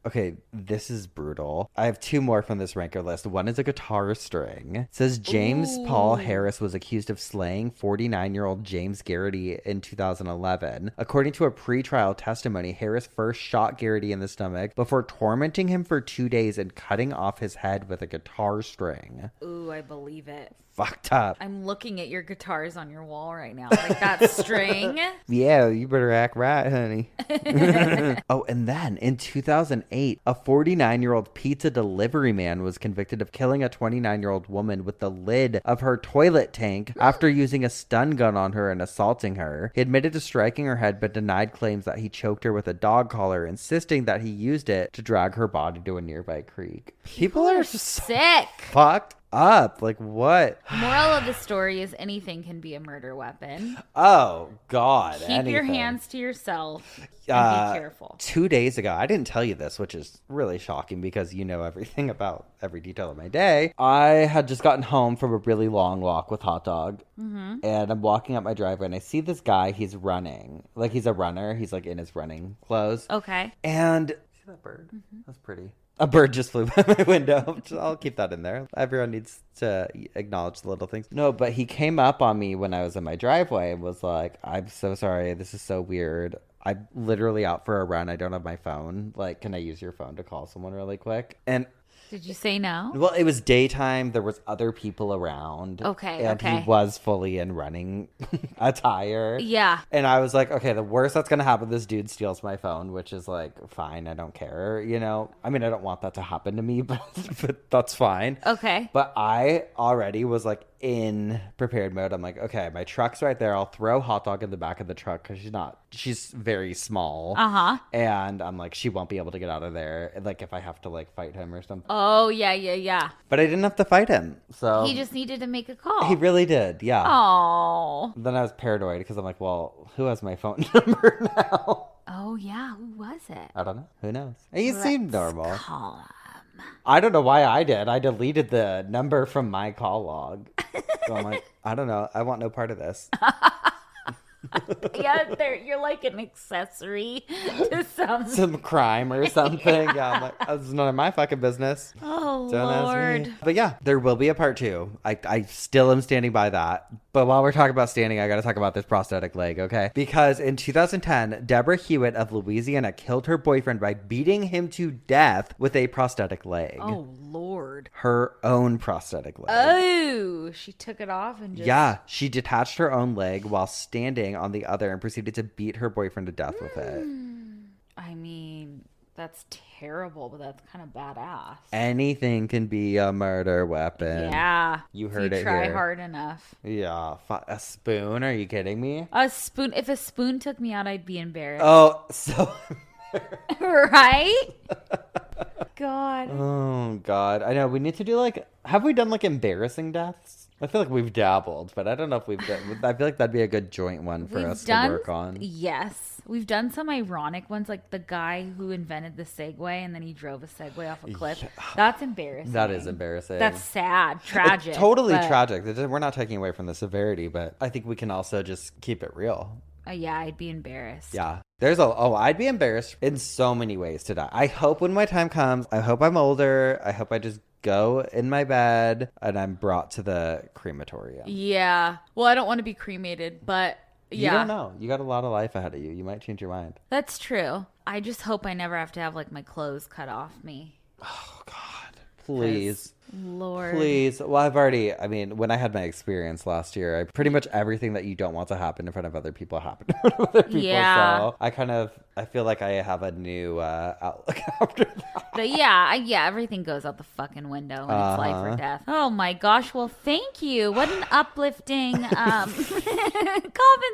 Okay, this is brutal. I have 2 more from this Ranker list. One is a guitar string. It says James Paul Harris was accused of slaying 49-year-old James Garrity in 2011. According to a pretrial testimony, Harris first shot Garrity in the stomach before tormenting him for 2 days and cutting off his head with a guitar string. Ooh, I believe it. Fucked up. I'm looking at your guitars on your wall right now. Like that string. Yeah, you better act right, honey. Oh, and then in 2008, a 49-year-old pizza delivery man was convicted of killing a 29-year-old woman with the lid of her toilet tank after using a stun gun on her and assaulting her. He admitted to striking her head but denied claims that he choked her with a dog collar, insisting that he used it to drag her body to a nearby creek. People are sick. Fucked up. Like, what? Moral of the story is anything can be a murder weapon. Oh God. Keep your hands to yourself and be careful. 2 days ago, I didn't tell you this, which is really shocking because you know everything about every detail of my day. I had just gotten home from a really long walk with Hot Dog, and I'm walking up my driveway and I see this guy. He's running. Like, he's a runner. He's like in his running clothes. Okay. And see that bird? That's pretty. A bird just flew by my window. I'll keep that in there. Everyone needs to acknowledge the little things. No, but he came up on me when I was in my driveway and was like, I'm so sorry. This is so weird. I'm literally out for a run. I don't have my phone. Like, can I use your phone to call someone really quick? And did you say no? well, it was daytime. There was other people around. Okay, and okay. he was fully in running attire. Yeah. And I was like, okay, the worst that's going to happen, this dude steals my phone, which is like, fine. I don't care. You know, I mean, I don't want that to happen to me, but that's fine. Okay. But I already was like in prepared mode. I'm like, okay, my truck's right there. I'll throw Hot Dog in the back of the truck because she's very small. Uh-huh. And I'm like, she won't be able to get out of there. Like, if I have to like fight him or something. Oh, yeah. But I didn't have to fight him. So He just needed to make a call. he really did. Yeah. Oh. Then I was paranoid because I'm like, well, who has my phone number now? Oh, yeah. Who was it? I don't know. Who knows? He seemed normal. Call him. I don't know why I did. I deleted the number from my call log. So I'm like, I don't know. I want no part of this. Yeah, you're like an accessory to some crime or something. Yeah, I'm like, this is none of my fucking business. Oh, Don't ask Lord. me. But yeah, there will be a part 2. I still am standing by that. But while we're talking about standing, I got to talk about this prosthetic leg, okay? Because in 2010, Deborah Hewitt of Louisiana killed her boyfriend by beating him to death with a prosthetic leg. Oh, Lord. Her own prosthetic leg. Oh, she took it off and just... Yeah, she detached her own leg while standing on the other and proceeded to beat her boyfriend to death with it. I mean, that's terrible, but that's kind of badass. Anything can be a murder weapon. Yeah. You heard if it you try here. hard enough. Yeah, a spoon? Are you kidding me? A spoon. If a spoon took me out, I'd be embarrassed. Oh, so... Right? God. Oh, God. I know. We need to do like... Have we done like embarrassing deaths? I feel like we've dabbled, but I don't know if we've done... I feel like that'd be a good joint one for us to work on. Yes. We've done some ironic ones, like the guy who invented the Segway and then he drove a Segway off a cliff. Yeah. That's embarrassing. That is embarrassing. That's sad. Tragic. It's totally but- tragic. We're not taking away from the severity, but I think we can also just keep it real. Yeah, I'd be embarrassed. Yeah. I'd be embarrassed in so many ways to die. I hope when my time comes, I hope I'm older. I hope I just go in my bed and I'm brought to the crematorium. Yeah. Well, I don't want to be cremated, but yeah. You don't know. You got a lot of life ahead of you. You might change your mind. That's true. I just hope I never have to have like my clothes cut off me. Oh, God. Please. Lord. Please. Well, I mean, when I had my experience last year, pretty much everything that you don't want to happen in front of other people happened in front of other people. Yeah. So I feel like I have a new outlook after that. But yeah, everything goes out the fucking window when it's life or death. Oh my gosh. Well, thank you. What an uplifting coffin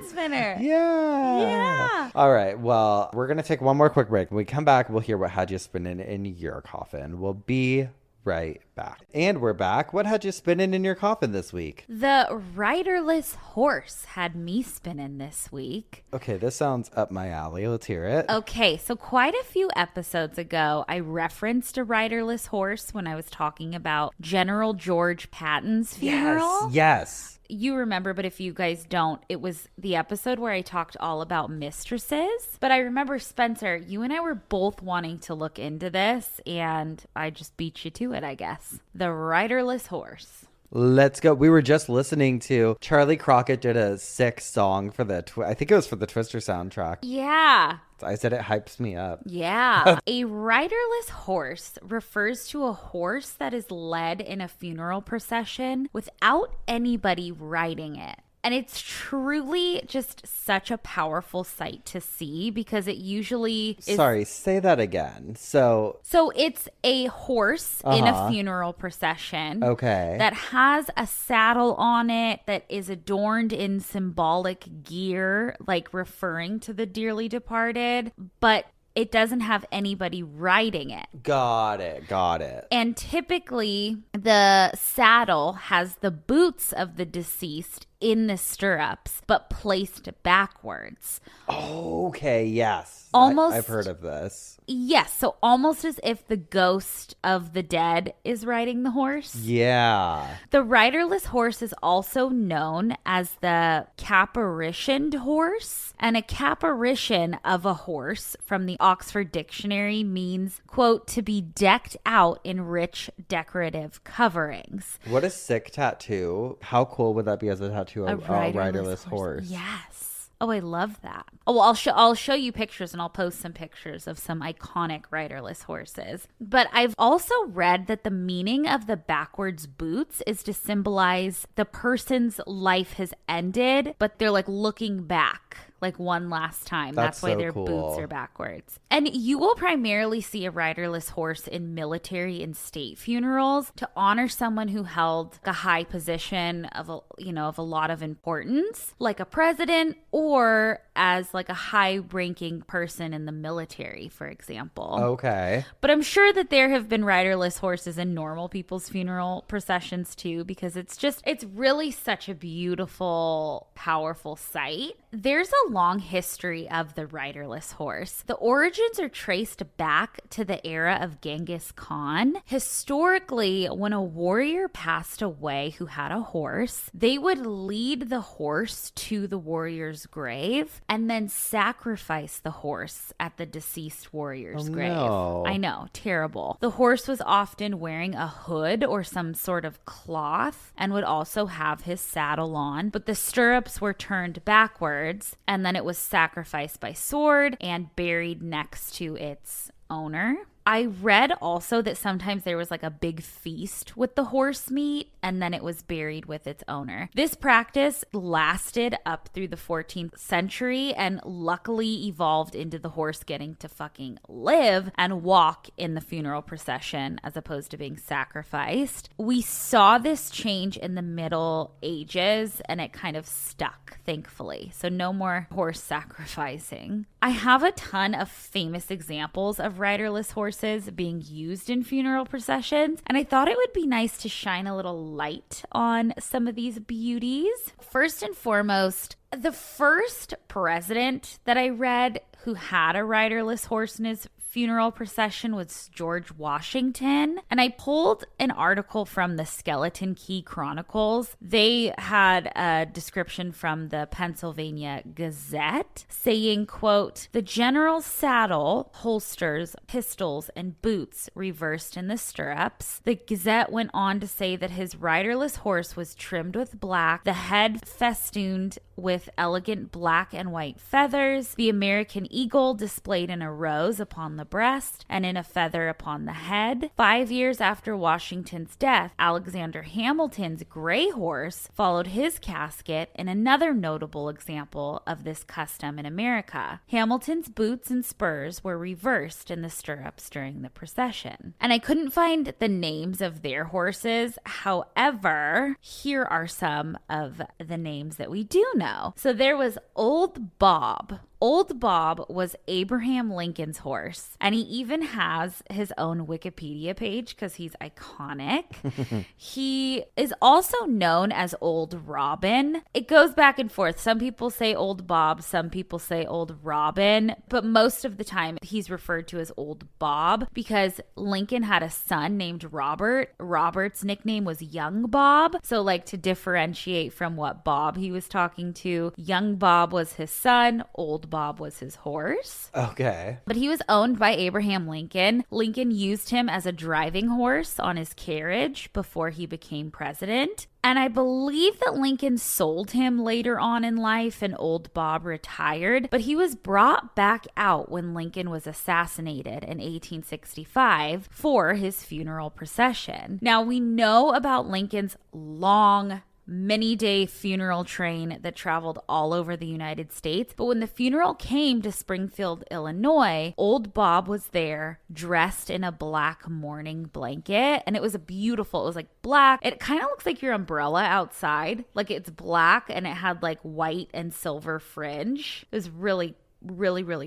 spinner. Yeah. All right. Well, we're going to take one more quick break. When we come back, we'll hear what had you spinning in your coffin. We'll be right back. And we're back. What had you spinning in your coffin this week? The riderless horse had me spinning this week. Okay, this sounds up my alley. Let's hear it. Okay, so quite a few episodes ago, I referenced a riderless horse when I was talking about General George Patton's funeral. Yes. You remember, but if you guys don't, it was the episode where I talked all about mistresses. But I remember, Spencer, you and I were both wanting to look into this, and I just beat you to it, I guess. The riderless horse. Let's go. We were just listening to Charlie Crockett did a sick song for I think it was for the Twister soundtrack. Yeah. I said it hypes me up. Yeah. A riderless horse refers to a horse that is led in a funeral procession without anybody riding it. And it's truly just such a powerful sight to see because it usually is... Sorry, say that again. So it's a horse in a funeral procession. Okay. That has a saddle on it that is adorned in symbolic gear, like referring to the dearly departed, but it doesn't have anybody riding it. Got it. And typically the saddle has the boots of the deceased in the stirrups, but placed backwards. Okay, yes. Almost. I've heard of this. Yes, so almost as if the ghost of the dead is riding the horse. Yeah. The riderless horse is also known as the caparisoned horse. And a caparition of a horse from the Oxford Dictionary means, quote, to be decked out in rich decorative coverings. What a sick tattoo. How cool would that be as a tattoo of a riderless horse? Yes. Oh, I love that. Oh, well, I'll show you pictures and I'll post some pictures of some iconic riderless horses. But I've also read that the meaning of the backwards boots is to symbolize the person's life has ended, but they're like looking back. Like one last time. That's why so their cool. boots are backwards. And you will primarily see a riderless horse in military and state funerals to honor someone who held a high position of a lot of importance, like a president or as like a high-ranking person in the military, for example. Okay. But I'm sure that there have been riderless horses in normal people's funeral processions too, because it's really such a beautiful, powerful sight. There's a long history of the riderless horse. The origins are traced back to the era of Genghis Khan. Historically, when a warrior passed away who had a horse, they would lead the horse to the warrior's grave and then sacrifice the horse at the deceased warrior's grave. No. I know, terrible. The horse was often wearing a hood or some sort of cloth and would also have his saddle on, but the stirrups were turned backwards, and then it was sacrificed by sword and buried next to its owner. I read also that sometimes there was like a big feast with the horse meat and then it was buried with its owner. This practice lasted up through the 14th century and luckily evolved into the horse getting to fucking live and walk in the funeral procession as opposed to being sacrificed. We saw this change in the Middle Ages and it kind of stuck, thankfully. So no more horse sacrificing. I have a ton of famous examples of riderless horses being used in funeral processions, and I thought it would be nice to shine a little light on some of these beauties. First and foremost, the first president that I read who had a riderless horse in his funeral procession was George Washington. And I pulled an article from the Skeleton Key Chronicles. They had a description from the Pennsylvania Gazette saying, quote, "The general's saddle, holsters, pistols, and boots reversed in the stirrups." The Gazette went on to say that his riderless horse was trimmed with black, the head festooned with elegant black and white feathers, the American eagle displayed in a rose upon the breast and in a feather upon the head. 5 years after Washington's death, Alexander Hamilton's gray horse followed his casket in another notable example of this custom in America. Hamilton's boots and spurs were reversed in the stirrups during the procession. And I couldn't find the names of their horses. However, here are some of the names that we do know. So there was Old Bob. Old Bob was Abraham Lincoln's horse, and he even has his own Wikipedia page because he's iconic. He is also known as Old Robin. It goes back and forth. Some people say Old Bob, some people say Old Robin, but most of the time he's referred to as Old Bob because Lincoln had a son named Robert. Robert's nickname was Young Bob. So like to differentiate from what Bob he was talking to, Young Bob was his son, Old Bob was his horse. Okay. But he was owned by Abraham Lincoln. Lincoln used him as a driving horse on his carriage before he became president. And I believe that Lincoln sold him later on in life and Old Bob retired, but he was brought back out when Lincoln was assassinated in 1865 for his funeral procession. Now we know about Lincoln's long many-day funeral train that traveled all over the United States. But when the funeral came to Springfield, Illinois, Old Bob was there dressed in a black mourning blanket. And it was it was like black. It kind of looks like your umbrella outside. Like it's black and it had like white and silver fringe. It was really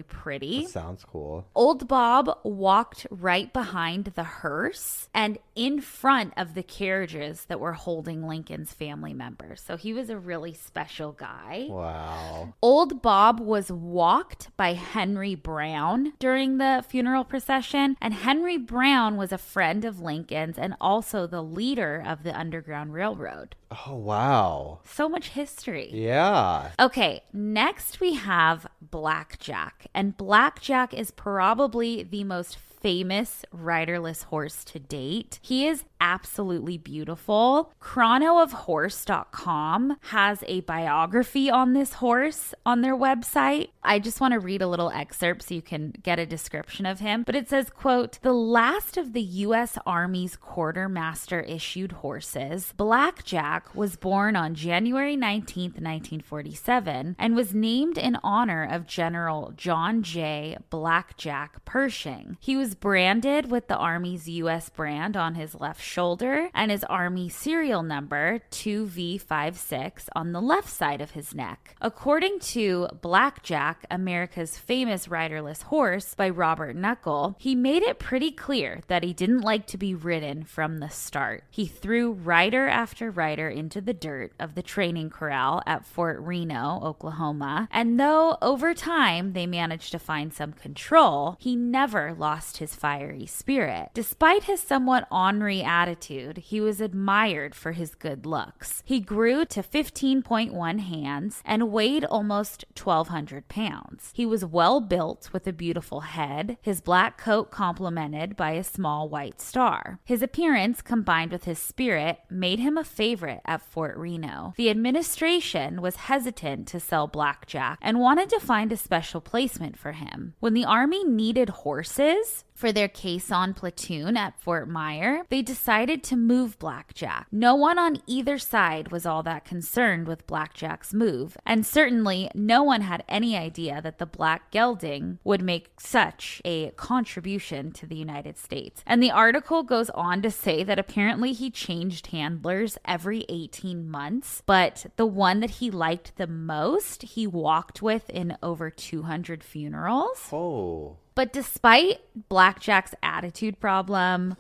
pretty. That sounds cool. Old Bob walked right behind the hearse and in front of the carriages that were holding Lincoln's family members. So he was a really special guy. Wow. Old Bob was walked by Henry Brown during the funeral procession, and Henry Brown was a friend of Lincoln's and also the leader of the Underground Railroad. Oh, wow. So much history. Yeah. Okay, next we have Blackjack. And Blackjack is probably the most famous riderless horse to date. He is absolutely beautiful. Chronoofhorse.com has a biography on this horse on their website. I just want to read a little excerpt so you can get a description of him. But it says, quote, "The last of the U.S. Army's quartermaster issued horses, Blackjack was born on January 19th, 1947, and was named in honor of General John J. Blackjack Pershing. He was branded with the Army's U.S. brand on his left shoulder and his Army serial number 2V56 on the left side of his neck. According to Blackjack, America's famous riderless horse by Robert Knuckle, he made it pretty clear that he didn't like to be ridden from the start. He threw rider after rider into the dirt of the training corral at Fort Reno, Oklahoma, and though over time they managed to find some control, he never lost his fiery spirit. Despite his somewhat ornery attitude, he was admired for his good looks. He grew to 15.1 hands and weighed almost 1,200 pounds. He was well built with a beautiful head, his black coat complemented by a small white star. His appearance, combined with his spirit, made him a favorite at Fort Reno. The administration was hesitant to sell Blackjack and wanted to find a special placement for him. When the Army needed horses for their caisson platoon at Fort Myer, they decided to move Blackjack. No one on either side was all that concerned with Blackjack's move, and certainly no one had any idea that the black gelding would make such a contribution to the United States. And the article goes on to say that apparently he changed handlers every 18 months, but the one that he liked the most, he walked with in over 200 funerals. Oh. But despite Blackjack's attitude problem,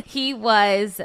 he was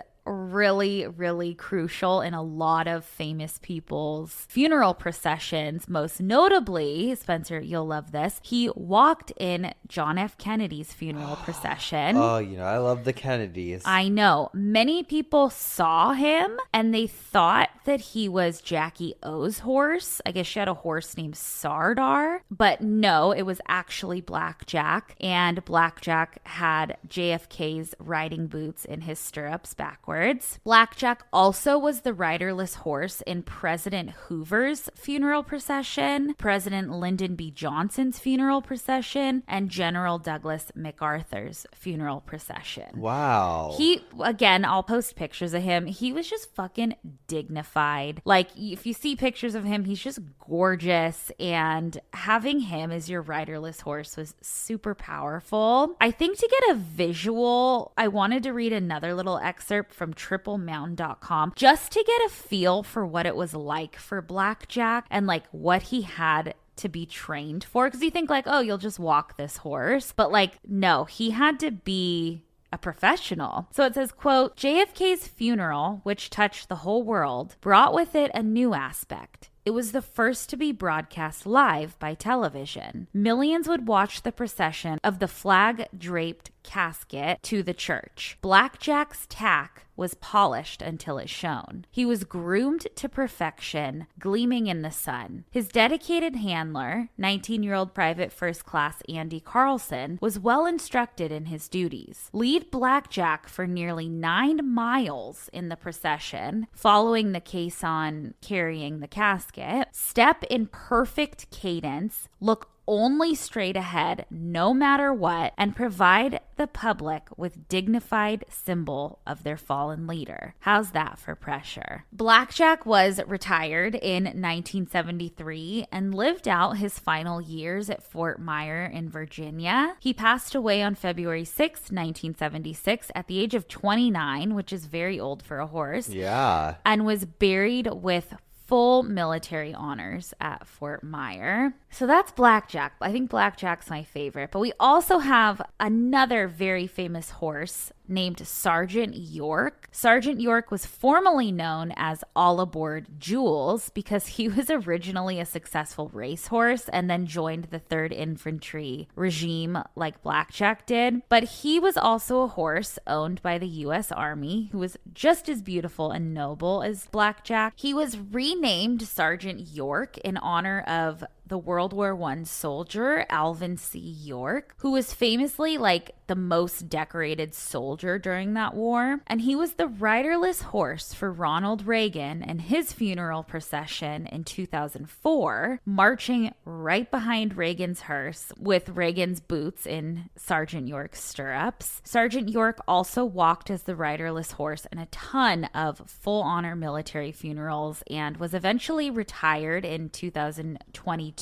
really, really crucial in a lot of famous people's funeral processions. Most notably, Spencer, you'll love this, he walked in John F. Kennedy's funeral procession. Oh, I love the Kennedys. I know. Many people saw him and they thought that he was Jackie O's horse. I guess she had a horse named Sardar, but no, it was actually Blackjack. And Blackjack had JFK's riding boots in his stirrups backwards. Blackjack also was the riderless horse in President Hoover's funeral procession, President Lyndon B. Johnson's funeral procession, and General Douglas MacArthur's funeral procession. Wow. Again, I'll post pictures of him. He was just fucking dignified. Like, if you see pictures of him, he's just gorgeous. And having him as your riderless horse was super powerful. I think to get a visual, I wanted to read another little excerpt from triplemountain.com just to get a feel for what it was like for Blackjack and like what he had to be trained for. Because you think like, oh, you'll just walk this horse. But like, no, he had to be a professional. So it says, quote, JFK's funeral, which touched the whole world, brought with it a new aspect. It was the first to be broadcast live by television. Millions would watch the procession of the flag-draped casket to the church. Blackjack's tack was polished until it shone. He was groomed to perfection, gleaming in the sun. His dedicated handler, 19-year-old Private First Class Andy Carlson, was well instructed in his duties. Lead Blackjack for nearly 9 miles in the procession, following the caisson carrying the casket. Step in perfect cadence, look only straight ahead no matter what, and provide the public with dignified symbol of their fallen leader. How's that for pressure? Blackjack was retired in 1973 and lived out his final years at Fort Myer in Virginia. He passed away on February 6, 1976 at the age of 29, which is very old for a horse. Yeah. And was buried with full military honors at Fort Myer. So that's Blackjack. I think Blackjack's my favorite. But we also have another very famous horse named Sergeant York. Sergeant York was formerly known as All Aboard Jules because he was originally a successful racehorse and then joined the 3rd Infantry regime like Blackjack did. But he was also a horse owned by the U.S. Army who was just as beautiful and noble as Blackjack. He was renamed Sergeant York in honor of the World War I soldier, Alvin C. York, who was famously like the most decorated soldier during that war. And he was the riderless horse for Ronald Reagan and his funeral procession in 2004, marching right behind Reagan's hearse with Reagan's boots in Sergeant York's stirrups. Sergeant York also walked as the riderless horse in a ton of full honor military funerals and was eventually retired in 2022.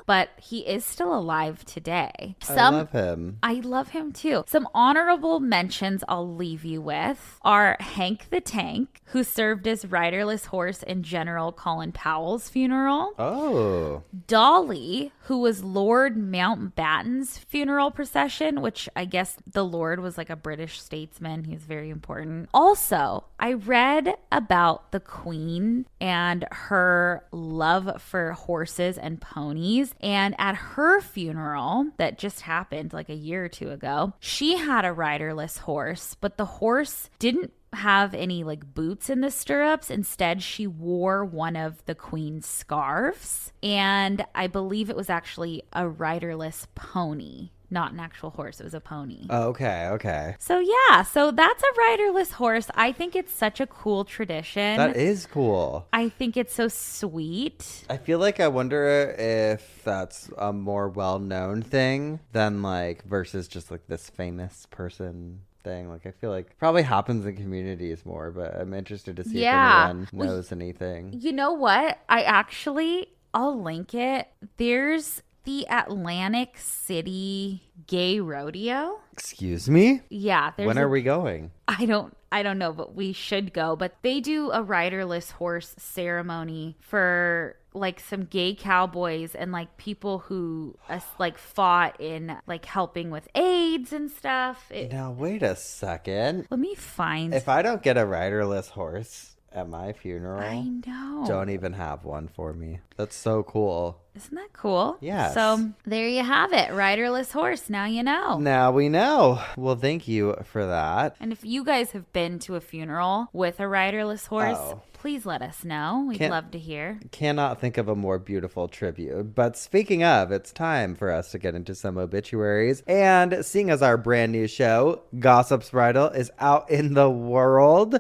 But he is still alive today. I love him. I love him too. Some honorable mentions I'll leave you with are Hank the Tank, who served as riderless horse in General Colin Powell's funeral. Oh. Dolly, who was Lord Mountbatten's funeral procession, which I guess the Lord was like a British statesman. He was very important. Also, I read about the Queen and her love for horses and ponies. And at her funeral that just happened like a year or two ago, she had a riderless horse, but the horse didn't have any like boots in the stirrups. Instead, she wore one of the Queen's scarves. And I believe it was actually a riderless pony. Not an actual horse. It was a pony. Oh, okay. So yeah, so that's a riderless horse. I think it's such a cool tradition. That is cool. I think it's so sweet. I feel like I wonder if that's a more well-known thing than like versus just like this famous person thing. Like I feel like it probably happens in communities more, but I'm interested to see if anyone knows anything. You know what? I'll link it. There's the Atlantic City Gay Rodeo. Excuse me? Yeah. When are we going? I don't know, but we should go. But they do a riderless horse ceremony for like some gay cowboys and like people who like fought in like helping with AIDS and stuff. Now, wait a second. Let me find. If I don't get a riderless horse at my funeral, I know. Don't even have one for me. That's so cool. Isn't that cool? Yes. So there you have it. Riderless horse. Now you know. Now we know. Well, thank you for that. And if you guys have been to a funeral with a riderless horse, please let us know. We'd love to hear. Cannot think of a more beautiful tribute. But speaking of, it's time for us to get into some obituaries. And seeing as our brand new show, Gossip's Bridal, is out in the world,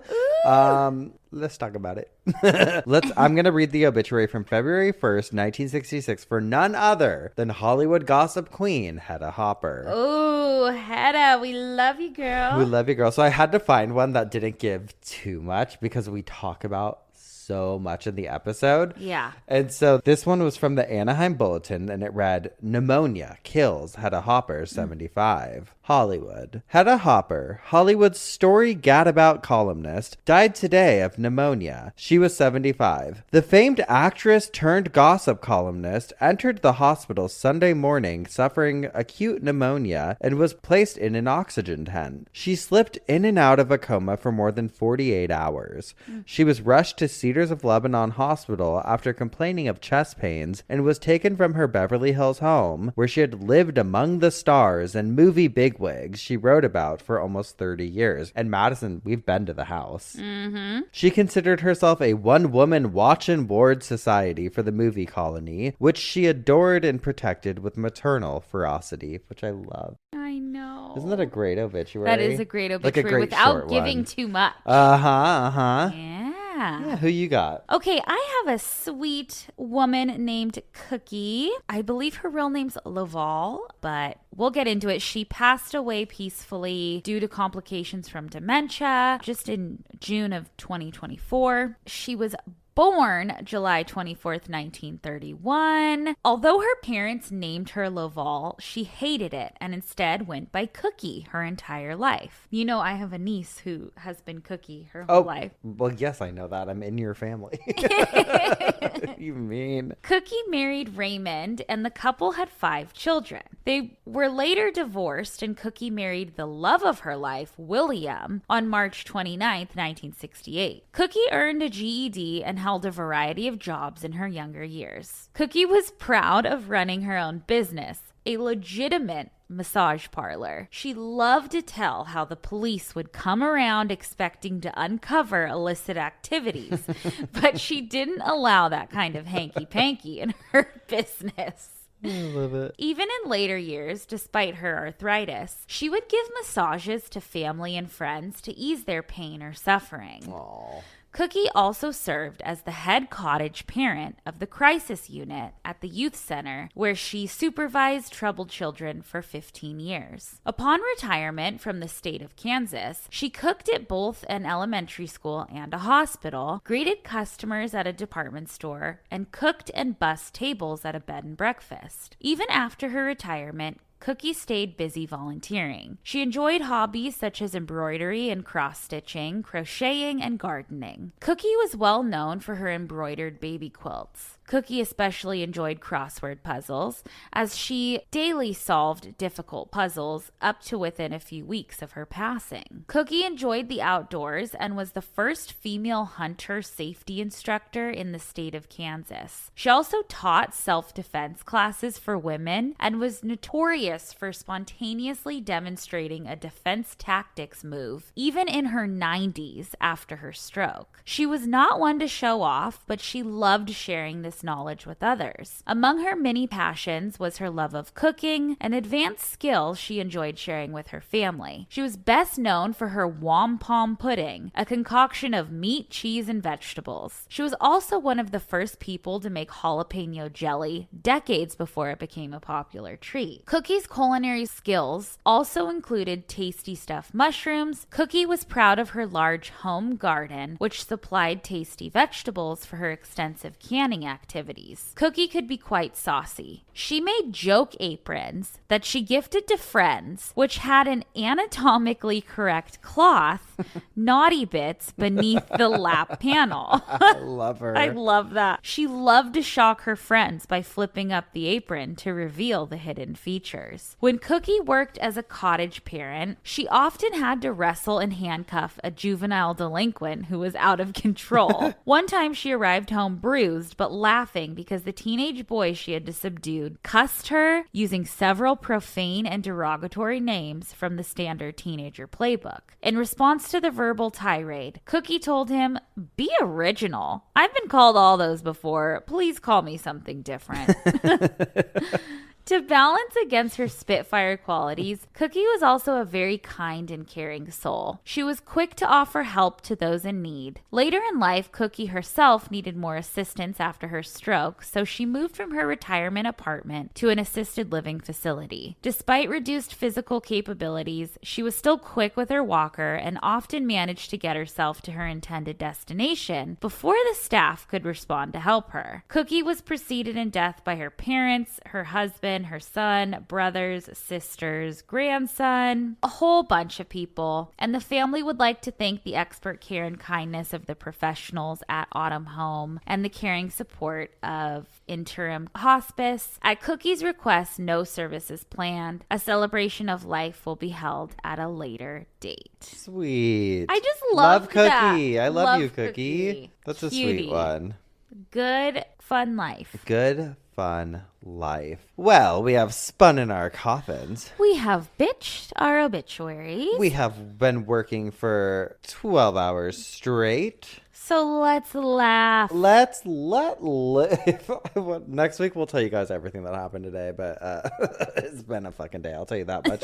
let's talk about it. I'm going to read the obituary from February 1st, 1966 for none other than Hollywood gossip queen Hedda Hopper. Oh, Hedda, we love you, girl. We love you, girl. So I had to find one that didn't give too much because we talk about so much in the episode. Yeah. And so this one was from the Anaheim Bulletin, and it read, "Pneumonia kills Hedda Hopper, 75. Hollywood. Hedda Hopper, Hollywood's story gadabout columnist, died today of pneumonia. She was 75. The famed actress turned gossip columnist entered the hospital Sunday morning suffering acute pneumonia and was placed in an oxygen tent. She slipped in and out of a coma for more than 48 hours. She was rushed to Cedars of Lebanon Hospital after complaining of chest pains and was taken from her Beverly Hills home, where she had lived among the stars and movie bigwigs she wrote about for almost 30 years. And Madison, we've been to the house. Mm-hmm. She considered herself a one-woman watch and ward society for the movie colony, which she adored and protected with maternal ferocity," which I love. I know. Isn't that a great obituary? That is a great obituary, like a great without giving too much. Yeah. Yeah, who you got? Okay, I have a sweet woman named Cookie. I believe her real name's Laval, but we'll get into it. She passed away peacefully due to complications from dementia just in June of 2024. She was born July 24th, 1931. Although her parents named her Laval, she hated it and instead went by Cookie her entire life. You know, I have a niece who has been Cookie her whole life. Well, yes, I know that. I'm in your family. You mean? Cookie married Raymond, and the couple had 5 children. They were later divorced, and Cookie married the love of her life, William, on March 29th, 1968. Cookie earned a GED and held a variety of jobs in her younger years. Cookie was proud of running her own business, a legitimate massage parlor. She loved to tell how the police would come around expecting to uncover illicit activities, but she didn't allow that kind of hanky-panky in her business. I love it. Even in later years, despite her arthritis, she would give massages to family and friends to ease their pain or suffering. Aww. Cookie also served as the head cottage parent of the crisis unit at the youth center, where she supervised troubled children for 15 years. Upon retirement from the state of Kansas, she cooked at both an elementary school and a hospital, greeted customers at a department store, and cooked and bussed tables at a bed and breakfast. Even after her retirement, Cookie stayed busy volunteering. She enjoyed hobbies such as embroidery and cross-stitching, crocheting, and gardening. Cookie was well known for her embroidered baby quilts. Cookie especially enjoyed crossword puzzles, as she daily solved difficult puzzles up to within a few weeks of her passing. Cookie enjoyed the outdoors and was the first female hunter safety instructor in the state of Kansas. She also taught self-defense classes for women and was notorious for spontaneously demonstrating a defense tactics move, even in her 90s after her stroke. She was not one to show off, but she loved sharing this knowledge with others. Among her many passions was her love of cooking, an advanced skill she enjoyed sharing with her family. She was best known for her wampum pudding, a concoction of meat, cheese, and vegetables. She was also one of the first people to make jalapeno jelly decades before it became a popular treat. Cookie's culinary skills also included tasty stuffed mushrooms. Cookie was proud of her large home garden, which supplied tasty vegetables for her extensive canning activities. activities. Cookie could be quite saucy. She made joke aprons that she gifted to friends, which had an anatomically correct cloth, naughty bits beneath the lap panel. I love her. I love that. She loved to shock her friends by flipping up the apron to reveal the hidden features. When Cookie worked as a cottage parent, she often had to wrestle and handcuff a juvenile delinquent who was out of control. One time she arrived home bruised but laughing because the teenage boy she had subdued cussed her using several profane and derogatory names from the standard teenager playbook. In response to the verbal tirade, Cookie told him, "Be original. I've been called all those before. Please call me something different." To balance against her spitfire qualities, Cookie was also a very kind and caring soul. She was quick to offer help to those in need. Later in life, Cookie herself needed more assistance after her stroke, so she moved from her retirement apartment to an assisted living facility. Despite reduced physical capabilities, she was still quick with her walker and often managed to get herself to her intended destination before the staff could respond to help her. Cookie was preceded in death by her parents, her husband, her son, brothers, sisters, grandson, a whole bunch of people. And the family would like to thank the expert care and kindness of the professionals at Autumn Home and the caring support of interim hospice. At Cookie's request, no services planned. A celebration of life will be held at a later date. Sweet. I just love Cookie. that. I love you, Cookie. That's a Cutie. sweet one. Good, fun life. Good, fun life. Well, we have spun in our coffins. We have bitched our obituaries. We have been working for 12 hours straight. So let's laugh. Let's live. Next week we'll tell you guys everything that happened today, but it's been a fucking day, I'll tell you that much.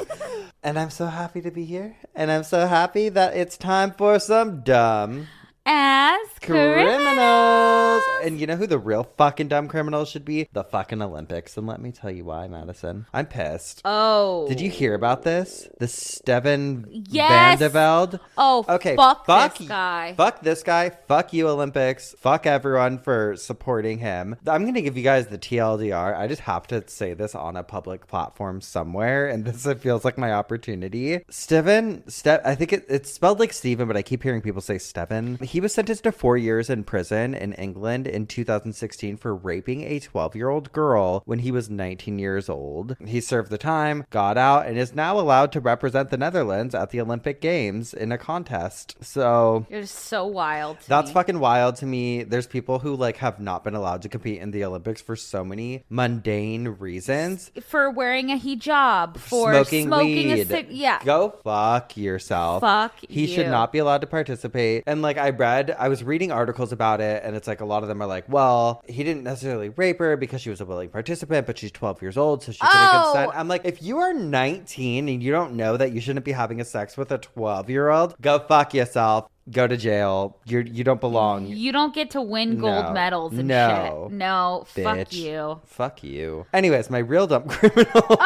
And I'm so happy to be here. And I'm so happy that it's time for some dumb as criminals. And you know who the real fucking dumb criminals should be? The fucking Olympics. And let me tell you why, Madison. I'm pissed. Oh. Did you hear about this? The Steven Yes. Vandeveld? Oh, okay. Fuck this guy. Fuck this guy. Fuck you, Olympics. Fuck everyone for supporting him. I'm going to give you guys the TLDR. I just have to say this on a public platform somewhere. And this feels like my opportunity. I think it's spelled like Steven, but I keep hearing people say Steven. He was sentenced to 4 years in prison in England in 2016 for raping a 12-year-old girl when he was 19 years old. He served the time, got out, and is now allowed to represent the Netherlands at the Olympic Games in a contest. So It is so wild. That's fucking wild to me. There's people who like have not been allowed to compete in the Olympics for so many mundane reasons. For wearing a hijab, for smoking a weed. yeah. Go fuck yourself. Fuck He you. should not be allowed to participate. And like I was reading articles about it, and it's like a lot of them are like, well, he didn't necessarily rape her because she was a willing participant, but she's 12 years old, so she couldn't consent. I'm like, if you are 19 and you don't know that you shouldn't be having a sex with a 12-year-old, go fuck yourself. Go to jail. You don't belong. You don't get to win gold medals and shit. No, bitch. fuck you. Fuck you. Anyways, my real dumb criminal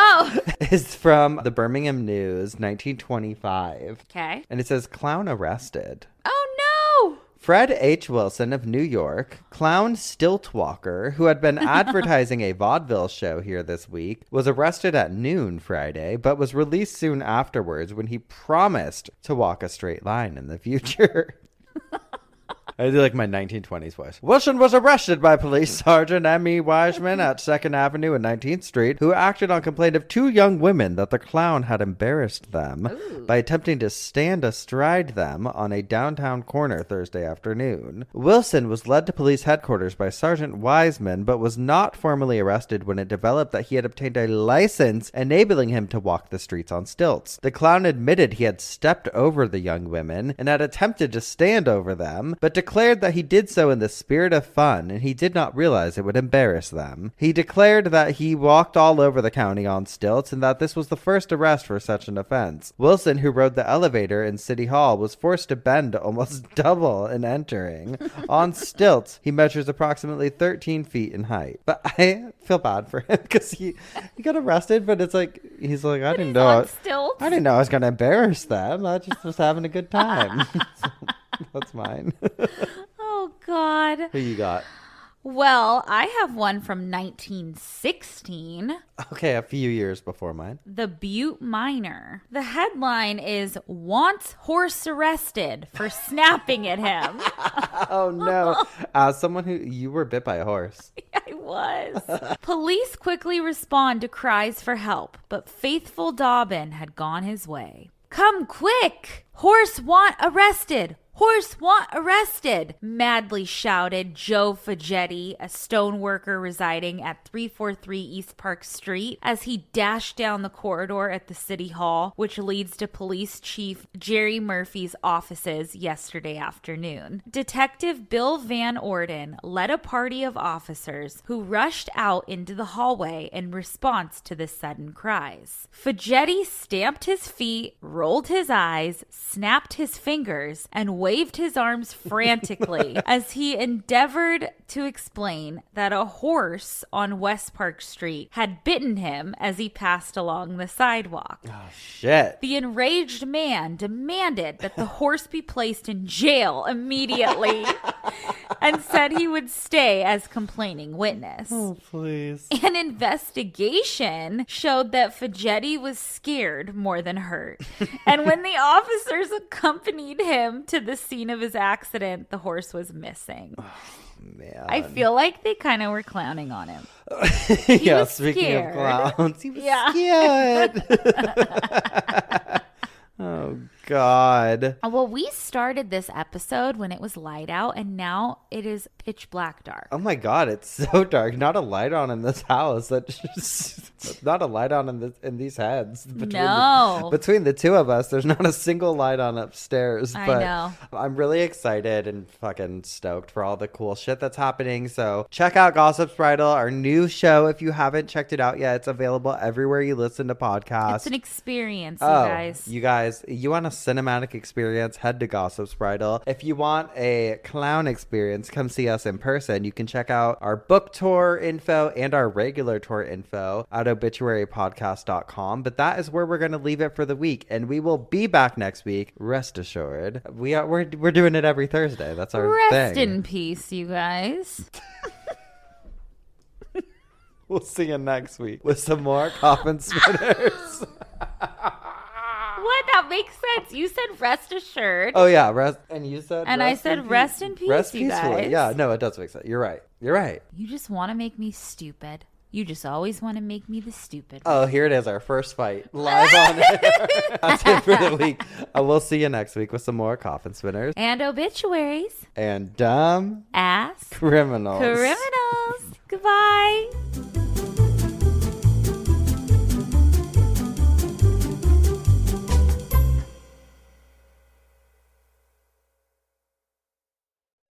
is from the Birmingham News, 1925. Okay. And it says, clown arrested. Oh, no. Fred H. Wilson of New York, clown stilt walker, who had been advertising a vaudeville show here this week, was arrested at noon Friday, but was released soon afterwards when he promised to walk a straight line in the future. I do like my 1920s voice. Wilson was arrested by Police Sergeant M.E. Wiseman at 2nd Avenue and 19th Street, who acted on complaint of two young women that the clown had embarrassed them by attempting to stand astride them on a downtown corner Thursday afternoon. Wilson was led to police headquarters by Sergeant Wiseman, but was not formally arrested when it developed that he had obtained a license enabling him to walk the streets on stilts. The clown admitted he had stepped over the young women and had attempted to stand over them, but declared that he did so in the spirit of fun and he did not realize it would embarrass them. He declared that he walked all over the county on stilts and that this was the first arrest for such an offense. Wilson, who rode the elevator in City Hall, was forced to bend almost double in entering. On stilts, he measures approximately 13 feet in height. But I feel bad for him because he got arrested, but it's like, he's like, I didn't know I was going to embarrass them. I just was having a good time. That's mine. Oh, God. Who you got? Well, I have one from 1916. Okay, a few years before mine. The Butte Miner. The headline is "Wants Horse Arrested for Snapping at Him." Oh no. As someone who, you were bit by a horse. I was. Police quickly respond to cries for help, but faithful Dobbin had gone his way. "Come quick! Horse want arrested! Horse want arrested!" madly shouted Joe Fagetti, a stone worker residing at 343 East Park Street, as he dashed down the corridor at the city hall, which leads to Police Chief Jerry Murphy's offices yesterday afternoon. Detective Bill Van Orden led a party of officers who rushed out into the hallway in response to the sudden cries. Fagetti stamped his feet, rolled his eyes, snapped his fingers, and waved his arms frantically as he endeavored to explain that a horse on West Park Street had bitten him as he passed along the sidewalk. Oh, shit. The enraged man demanded that the horse be placed in jail immediately and said he would stay as complaining witness. Oh, please. An investigation showed that Fagetti was scared more than hurt. And when the officers accompanied him to the scene of his accident, the horse was missing. Oh, man. I feel like they kind of were clowning on him. Yeah, was speaking scared. of clowns, he was Yeah. scared. Oh, God. Well, we started this episode when it was light out, and now it is pitch black dark. Oh my God, it's so dark. Not a light on in this house. That's just not a light on in these heads. Between the two of us, there's not a single light on upstairs. I But know. I'm really excited and fucking stoked for all the cool shit that's happening. So check out Gossip's Bridal, our new show. If you haven't checked it out yet, it's available everywhere you listen to podcasts. It's an experience, you guys. You want a cinematic experience, head to Gossip's Bridal. If you want a clown experience, come see us in person. You can check out our book tour info and our regular tour info at obituarypodcast.com. But that is where we're going to leave it for the week, and we will be back next week. Rest assured, we're doing it every Thursday. That's our thing. Rest in peace, you guys. We'll see you next week with some more coffin spinners. What? That makes sense. You said rest assured. Oh yeah, rest, and you said, and I said rest in peace. Rest you peacefully. guys. Yeah, no, it does make sense. You're right. You're right. You just want to make me stupid. You just always want to make me the stupid. Oh, here it is, our first fight live on it. That's it for the week. We'll see you next week with some more coffin spinners And obituaries. and dumb Ass. criminals. Criminals. Goodbye.